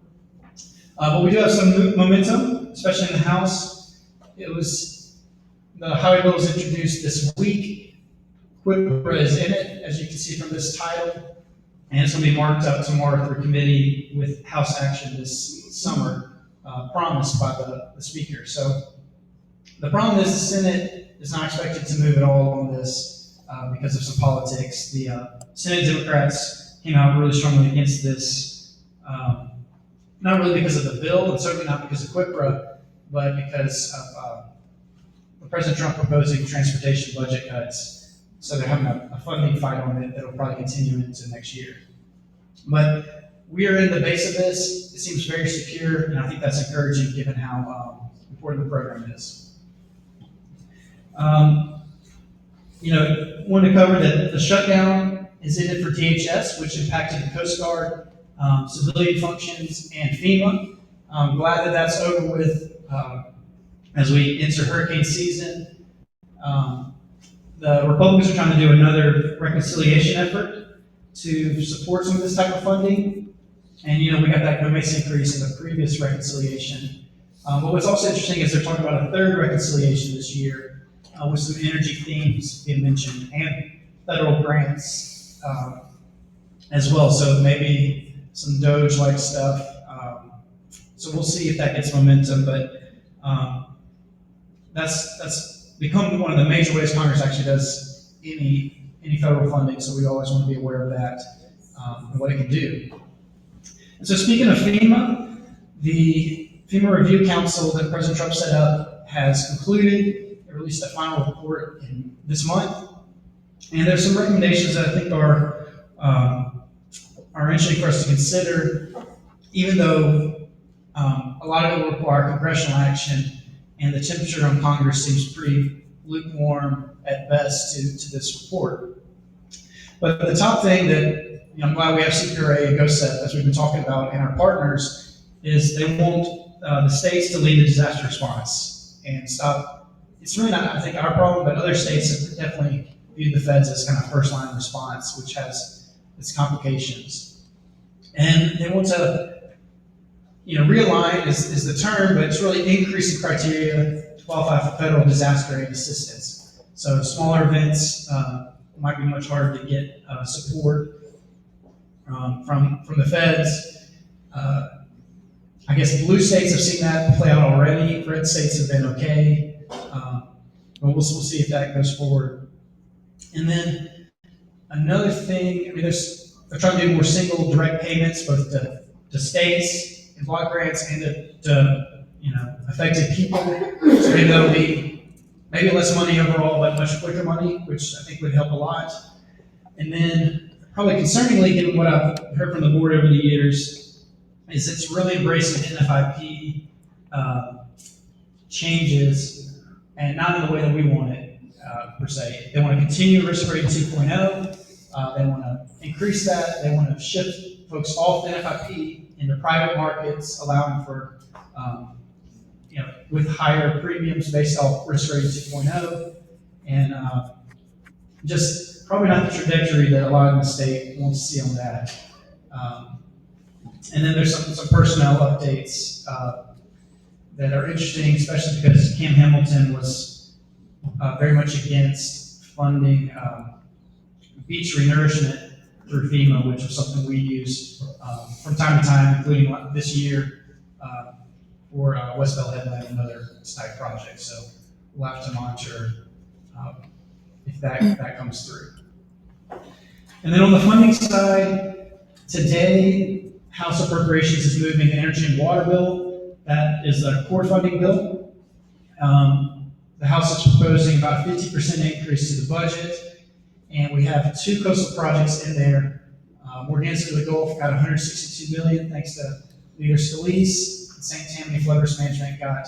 But we do have some momentum, especially in the House. The highway bill was introduced this week. CPRA is in it, as you can see from this title, and it's going to be marked up tomorrow through committee with House action this summer, promised by the Speaker. So the problem is the Senate is not expected to move at all on this because of some politics. The Senate Democrats came out really strongly against this, not really because of the bill, and certainly not because of CPRA, but because of President Trump proposing transportation budget cuts. So they're having a funding fight on it that'll probably continue into next year. But we are in the base of this. It seems very secure, and I think that's encouraging given how important the program is. Want to cover that the shutdown is ended for DHS, which impacted the Coast Guard, civilian functions, and FEMA. I'm glad that that's over with as we enter hurricane season. The Republicans are trying to do another reconciliation effort to support some of this type of funding. And, we got that nice increase in the previous reconciliation. But what's also interesting is they're talking about a third reconciliation this year with some energy themes being mentioned and federal grants as well. So maybe some Doge-like stuff. So we'll see if that gets momentum, but that's become one of the major ways Congress actually does any federal funding, so we always want to be aware of that and what it can do. And so speaking of FEMA, the FEMA Review Council that President Trump set up has concluded. They released a final report this month, and there's some recommendations that I think are interesting for us to consider, even though a lot of it will require congressional action, and the temperature on Congress seems pretty lukewarm at best to this report. But the top thing that I'm glad we have CPRA and GOSEP, as we've been talking about, and our partners, is they want the states to lead the disaster response and stop. It's really not, I think, our problem, but other states have definitely viewed the feds as kind of first line response, which has its complications. And they want to, realign is the term, but it's really increasing criteria to qualify for federal disaster aid assistance. So smaller events might be much harder to get support from the feds. I guess blue states have seen that play out already. Red states have been okay. But we'll see if that goes forward. And then another thing, they're trying to do more single direct payments both to states and block grants and to affected people. So maybe that'll be maybe less money overall, but much quicker money, which I think would help a lot. And then probably concerningly, given what I've heard from the board over the years, is it's really embracing NFIP changes, and not in the way that we want it, per se. They want to continue risk rating 2.0. They want to increase that. They want to shift folks off NFIP into private markets, allowing for, with higher premiums based off risk rating 2.0. And just probably not the trajectory that a lot of the state wants to see on that. And then there's some personnel updates that are interesting, especially because Kim Hamilton was very much against funding beach renourishment through FEMA, which was something we use from time to time, including this year for West Bell Headland and other type projects. So we'll have to monitor if that comes through. And then on the funding side, Today, House Appropriations is moving the energy and water bill. That is a core funding bill. The House is proposing about a 50% increase to the budget, and we have 2 coastal projects in there. Morganza to the Gulf got $162 million thanks to Leader Scalise. St. Tammany Flood Risk Management got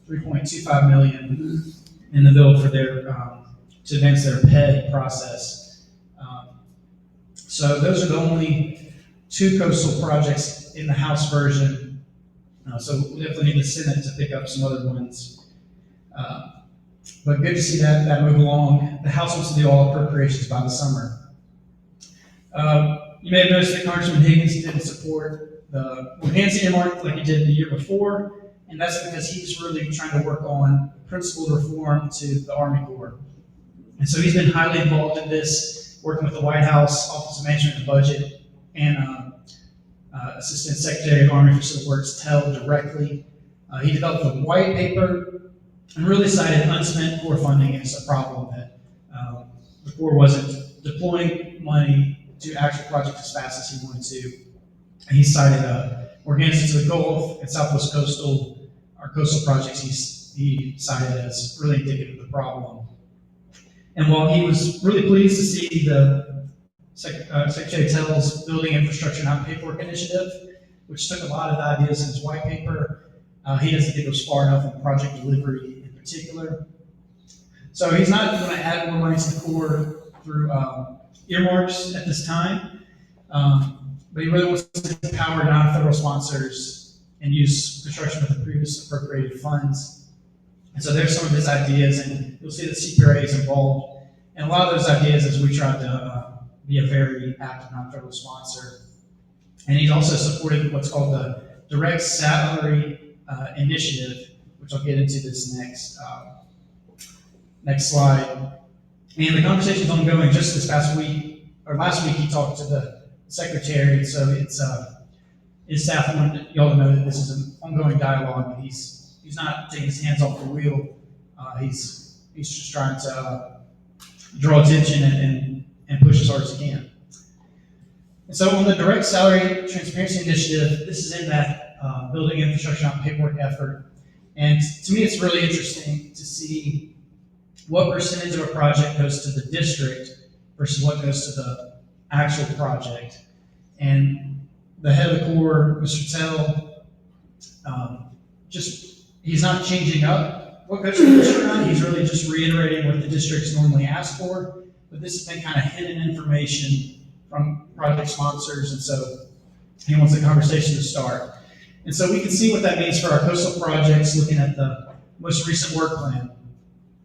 $3.25 million in the bill for their to advance their PED process. So those are the only 2 coastal projects in the House version. So we definitely need the Senate to pick up some other ones. But good to see that move along. The House wants to do all appropriations by the summer. You may have noticed that Congressman Higgins didn't support the Morganza earmark like he did the year before, and that's because he's really trying to work on principled reform to the Army Corps. And so he's been highly involved in this, working with the White House, Office of Management and Budget, and Assistant Secretary of Army for Civil Works, Tell directly. He developed a white paper and really cited unspent Corps funding as a problem that the Corps wasn't deploying money to actual projects as fast as he wanted to. And he cited Morganza to the Gulf and Southwest Coastal, our coastal projects he cited as really indicative of the problem. And while he was really pleased to see the Secretary Tell's Building Infrastructure Not Paperwork initiative, which took a lot of the ideas in his white paper, he doesn't think it was far enough in project delivery in particular. So he's not going to add more money to the Corps through earmarks at this time, but he really wants to empower non-federal sponsors and use construction of the previous appropriated funds. And so there's some of his ideas, and you'll see that CPRA is involved. And a lot of those ideas as we tried to be a very active non-federal sponsor. And he's also supported what's called the Direct Salary Initiative, which I'll get into this next slide. And the conversation's ongoing. Just this past week, or last week, he talked to the secretary, so it's his staff wanted y'all to know that this is an ongoing dialogue, and he's not taking his hands off the wheel. He's just trying to draw attention and push as hard as he can. And so on the Direct Salary Transparency Initiative, this is in that Building Infrastructure Not Paperwork effort. And to me, it's really interesting to see what percentage of a project goes to the district versus what goes to the actual project. And the head of the Corps, Mr. Tell, he's not changing up what goes to the district. He's really just reiterating what the districts normally ask for. But this has been kind of hidden information from project sponsors, and so he wants the conversation to start. And so we can see what that means for our coastal projects, looking at the most recent work plan.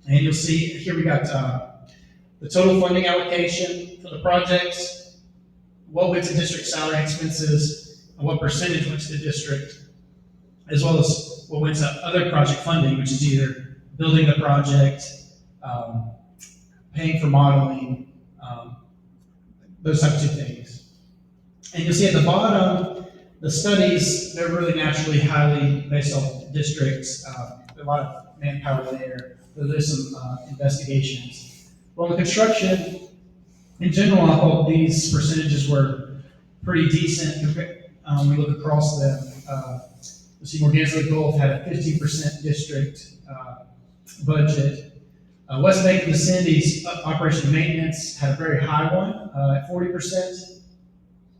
And you'll see here we got the total funding allocation for the projects, what went to district salary expenses, and what percentage went to the district, as well as what went to other project funding, which is either building the project, paying for modeling, those types of things. And you'll see at the bottom, the studies, they're really naturally highly based off districts. A lot of manpower there. There's some investigations. Well, the construction, in general, I thought these percentages were pretty decent. We look across them. You see Morganza Gulf had a 15% district budget. West Bank and Vicinity's operation and maintenance had a very high one at 40%.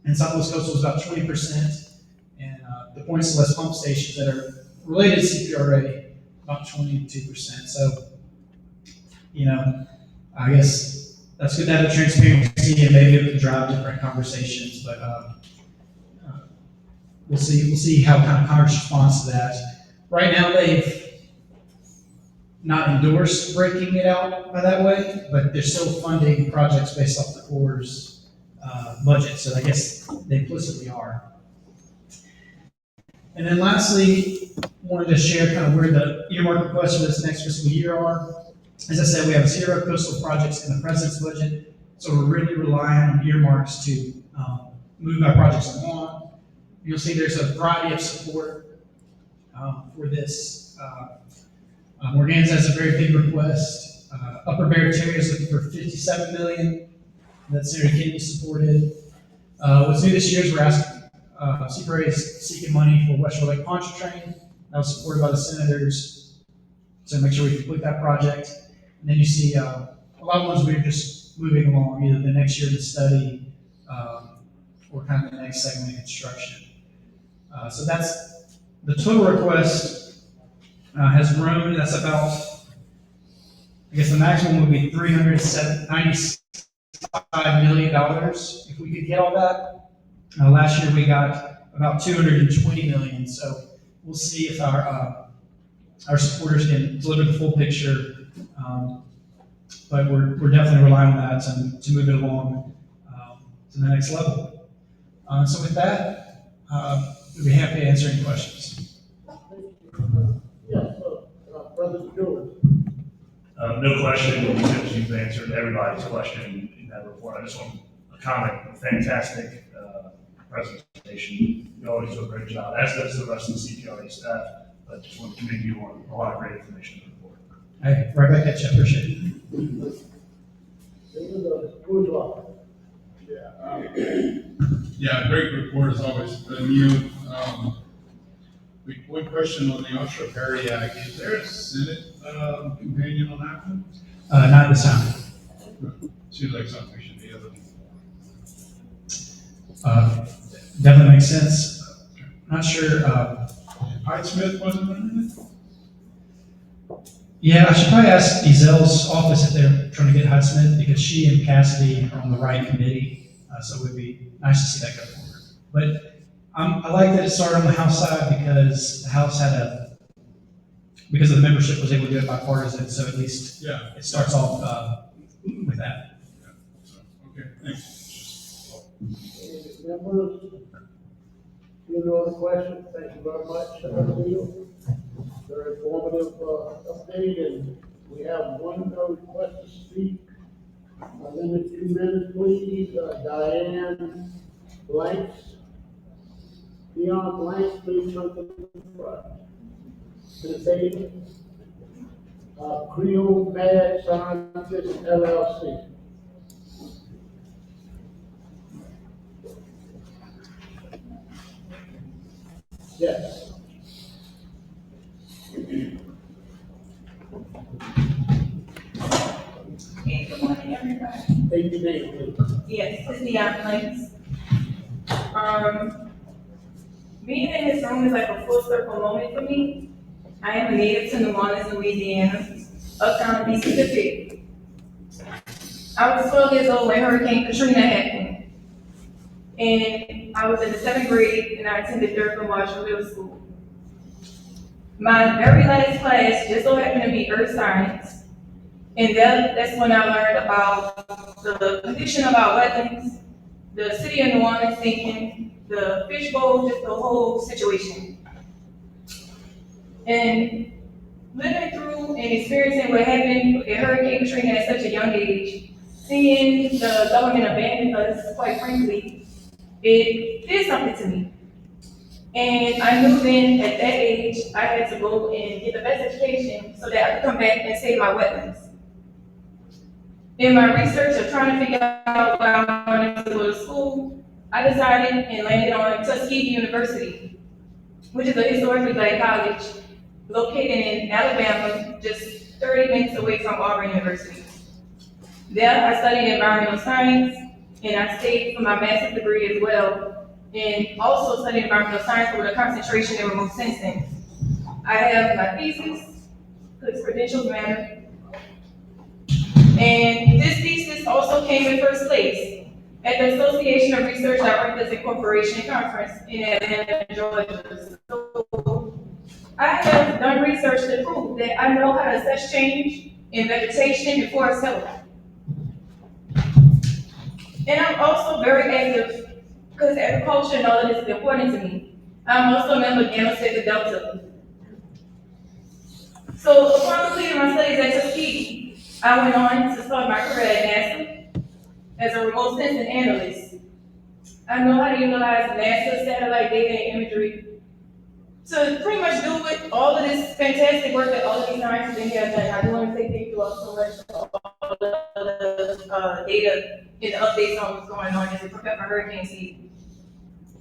And Southwest Coastal was about 20%. And the Point Celeste pump stations that are related to CPRA, about 22%. So, I guess that's good to have the transparency, and maybe it can drive different conversations, but we'll see how kind of Congress responds to that. Right now, they've not endorsed breaking it out by that way, but they're still funding projects based off the Corps' budget, so I guess they implicitly are. And then lastly, wanted to share kind of where the earmark requests for this next fiscal year are. As I said, we have 0 coastal projects in the president's budget, so we're really relying on earmarks to move our projects along. You'll see there's a variety of support for this. Morganza has a very big request. Upper Barataria is looking for $57 million. That's Senator Kennedy supported. What's new this year is we're asking, CPRA is seeking money for West Shore Lake Pontchartrain. That was supported by the senators to make sure we complete that project. And then you see a lot of ones we're just moving along, either the next year to study or kind of the next segment of construction. So that's the total request has grown. That's about, I guess the maximum would be $395 million if we could get all that. Last year we got about 220 million. So we'll see if our supporters can deliver the full picture. But we're definitely relying on that to move it along to the next level. So with that, we'd be happy to answer any questions. Yes, Brother George. No question, because you've answered everybody's question in that report. I just want a comment. Fantastic presentation. You always do a great job, as does the rest of the CPRA staff. But just want to commend you on a lot of great information in the report. Hey, right back at you. Appreciate it. Yeah, great report as always. You, one question on the Offshore Parity Act. Is there a Senate companion on that one? Not this time. Seems like something we should be able to. Definitely makes sense. Not sure. Hyde Smith wasn't on it? Yeah, I should probably ask Ezel's office if they're trying to get Hyde Smith, because she and Cassidy are on the right committee. So it would be nice to see that go forward. But I like that it started on the House side, because the House had because the membership was able to do it bipartisan. So at least it starts off with that. Okay, thanks. Members, no other questions? Thank you very much. Very informative update, and we have one request to speak. Limit 2 minutes, please. Diane Blanks. Dion Blanks, please come to the front. To the stage. Creole Mad Scientist LLC. Yes. Hey, good morning, everybody. Take your name, please. Yes, this is Dion Planks. Being in this room is like a full circle moment for me. I am a native to New Orleans, Louisiana, uptown Mississippi. I was 12 years old when Hurricane Katrina happened. And I was in the 7th grade, and I attended Thurgood Marshall Middle School. My very last class just so happened to be Earth Science. And that's when I learned about the condition of our wetlands, the city of New Orleans sinking, the fishbowl, just the whole situation. And living through and experiencing what happened with Hurricane Katrina at such a young age, seeing the government abandon us, quite frankly, it did something to me. And I knew then at that age, I had to go and get the best education so that I could come back and save my wetlands. In my research of trying to figure out where I wanted to go to school, I decided and landed on Tuskegee University, which is a historically black college located in Alabama, just 30 minutes away from Auburn University. There, I studied environmental science, and I stayed for my master's degree as well, and also studied environmental science with a concentration in remote sensing. I have my thesis, because credentials matter. And this thesis also came in first place at the Association of Research Directors Incorporation Conference in Atlanta, Georgia. So I have done research to prove that I know how to assess change in vegetation before it's health. And I'm also very active because agriculture and all of this is important to me. I'm also a member of Gamma Sigma Delta. So upon completing my studies at Tuskegee, I went on to start my career at NASA as a remote sensing analyst. I know how to utilize NASA satellite data and imagery to pretty much do with all of this fantastic work that all of these scientists have done. I do want to say thank you all so much for all the, data and the updates on what's going on as we prepare for hurricane season.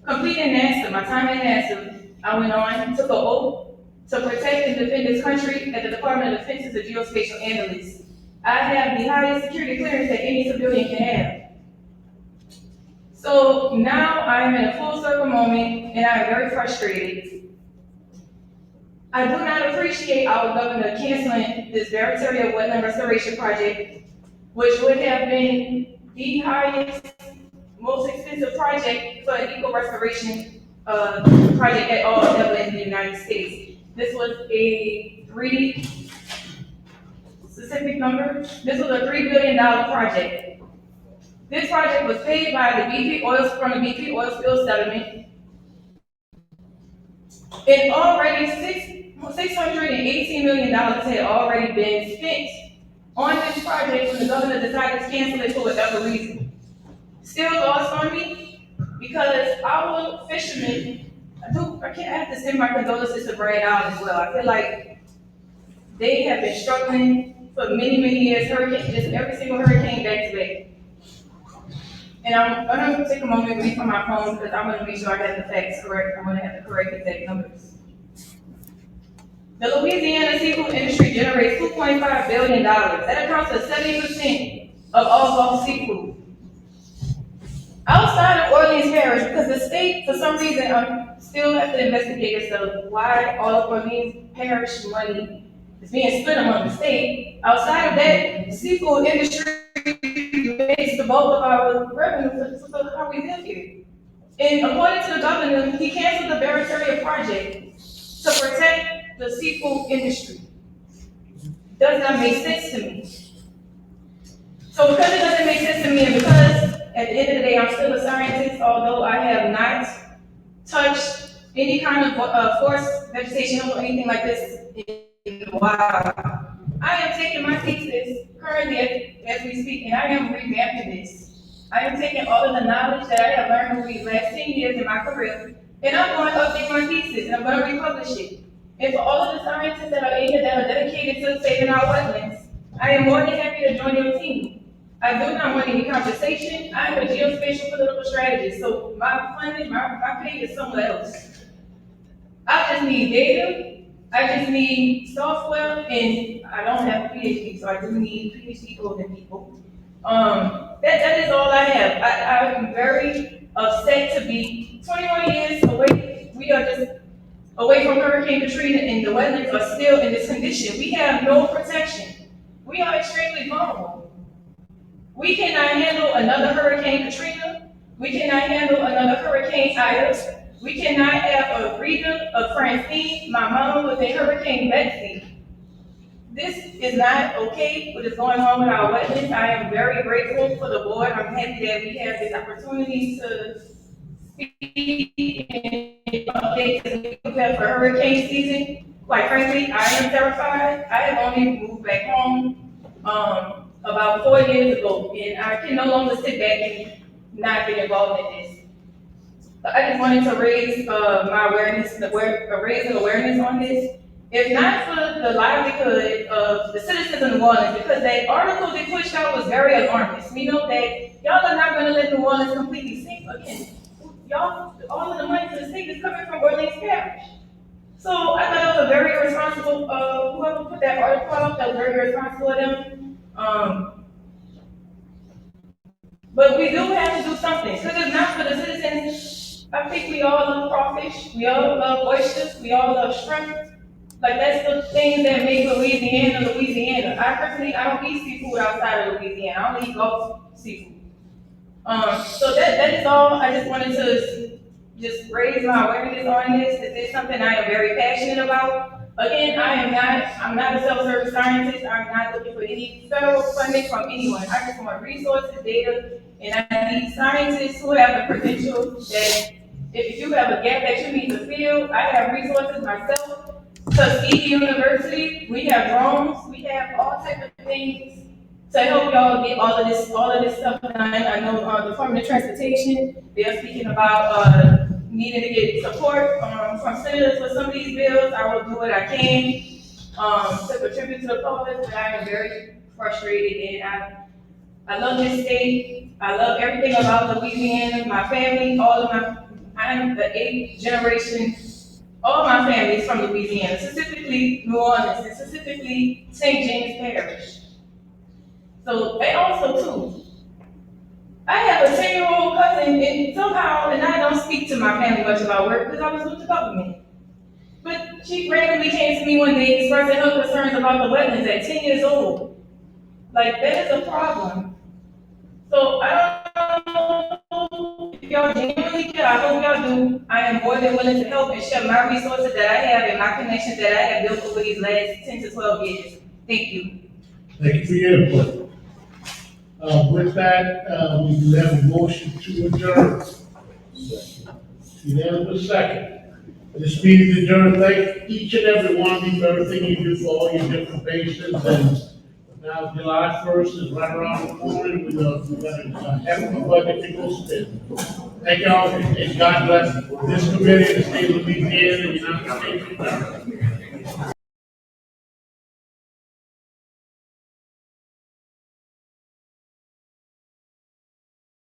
Completing NASA, my time at NASA, I went on, took an oath to protect and defend this country at the Department of Defense as a geospatial analyst. I have the highest security clearance that any civilian can have. So now I am in a full circle moment and I am very frustrated. I do not appreciate our governor canceling this Barataria Wetland Restoration Project, which would have been the highest, most expensive project for an eco restoration project at all ever in the United States. This was a specific number. This was a $3 billion project. This project was paid by the BP oil from the BP oil spill settlement. And already $618 million had already been spent on this project when the governor decided to cancel it for whatever reason. Still lost on me because our fishermen, I have to send my condolences to Brad out as well. I feel like they have been struggling for many, many years, just every single hurricane back to back. And I'm gonna take a moment to read from my phone because I want to make sure I have the facts correct. I want to have the correct exact numbers. The Louisiana seafood industry generates $2.5 billion. That accounts for 70% of all Gulf seafood. Outside of Orleans Parish, because the state, for some reason, I still have to investigate as to why all of Orleans Parish money is being split among the state. Outside of that, the seafood industry makes the bulk of our revenue for how we live here. And according to the governor, he canceled the Barataria project to protect the seafood industry. Does not make sense to me. So because it doesn't make sense to me, and because at the end of the day, I'm still a scientist, although I have not touched any kind of forest vegetation or anything like this in a while. I am taking my thesis currently as we speak, and I am revamping this. I am taking all of the knowledge that I have learned over these last 10 years in my career, and I'm going to update my thesis, and I'm going to republish it. And for all of the scientists that are in here that are dedicated to saving our wetlands, I am more than happy to join your team. I do not want any conversation. I am a geospatial political strategist, so my funding, my pay is somewhere else. I just need data, I just need software, and I don't have a PhD, so I do need PhD golden people. That is all I have. I am very upset to be 21 years away. We are just away from Hurricane Katrina, and the wetlands are still in this condition. We have no protection. We are extremely vulnerable. We cannot handle another Hurricane Katrina. We cannot handle another Hurricane Ida. We cannot have a Rita, a Francine, my mama was in Hurricane Betsy. This is not okay, what is going on with our wetlands. I am very grateful for the board. I'm happy that we have this opportunity to speak and update as we prepare for hurricane season. Quite frankly, I am terrified. I have only moved back home about 4 years ago, and I can no longer sit back and not get involved in this. I just wanted to raise my awareness, raise an awareness on this. If not for the livelihood of the citizens of New Orleans, because that article they pushed out was very alarmist. We know that y'all are not gonna let New Orleans completely sink again. Y'all, all of the money to the state is coming from Orleans Parish. So I thought it was a very irresponsible, whoever put that article out, that was very irresponsible of them. But we do have to do something, because if not for the citizens, I think we all love crawfish, we all love oysters, we all love shrimp. Like, that's the things that make Louisiana, Louisiana. I personally, I don't eat seafood outside of Louisiana. I only eat Gulf seafood. So that is all. I just wanted to just raise my awareness on this. This is something I am very passionate about. Again, I'm not a self-service scientist. I'm not looking for any federal funding from anyone. I just want resources, data, and I need scientists who have the credential that if you have a gap that you need to fill, I have resources myself. Tuskegee University, we have drones, we have all types of things to help y'all get all of this stuff done. I know the Department of Transportation, they're speaking about needing to get support from senators for some of these bills. I will do what I can to contribute to the cause, but I am very frustrated, and I love this state. I love everything about Louisiana, my family, I'm the eighth generation. All my family is from Louisiana, specifically New Orleans, and specifically St. James Parish. So they also too. I have a 10-year-old cousin, and somehow, and I don't speak to my family much about work because I was with the government. But she randomly came to me one day expressing her concerns about the wetlands at 10 years old. Like, that is a problem. So I don't know if y'all genuinely care. I hope y'all do. I am more than willing to help and share my resources that I have and my connections that I have built over these last 10 to 12 years. Thank you. Thank you for your input. With that, we do have a motion to adjourn. Unanimous second. This meeting is adjourned. Thank each and every one of you for everything you do for all your different bases. And now July 1st is right around the corner. We're gonna have a budget to go spend. Thank y'all, and God bless this committee, the state of Louisiana, and the United States of America.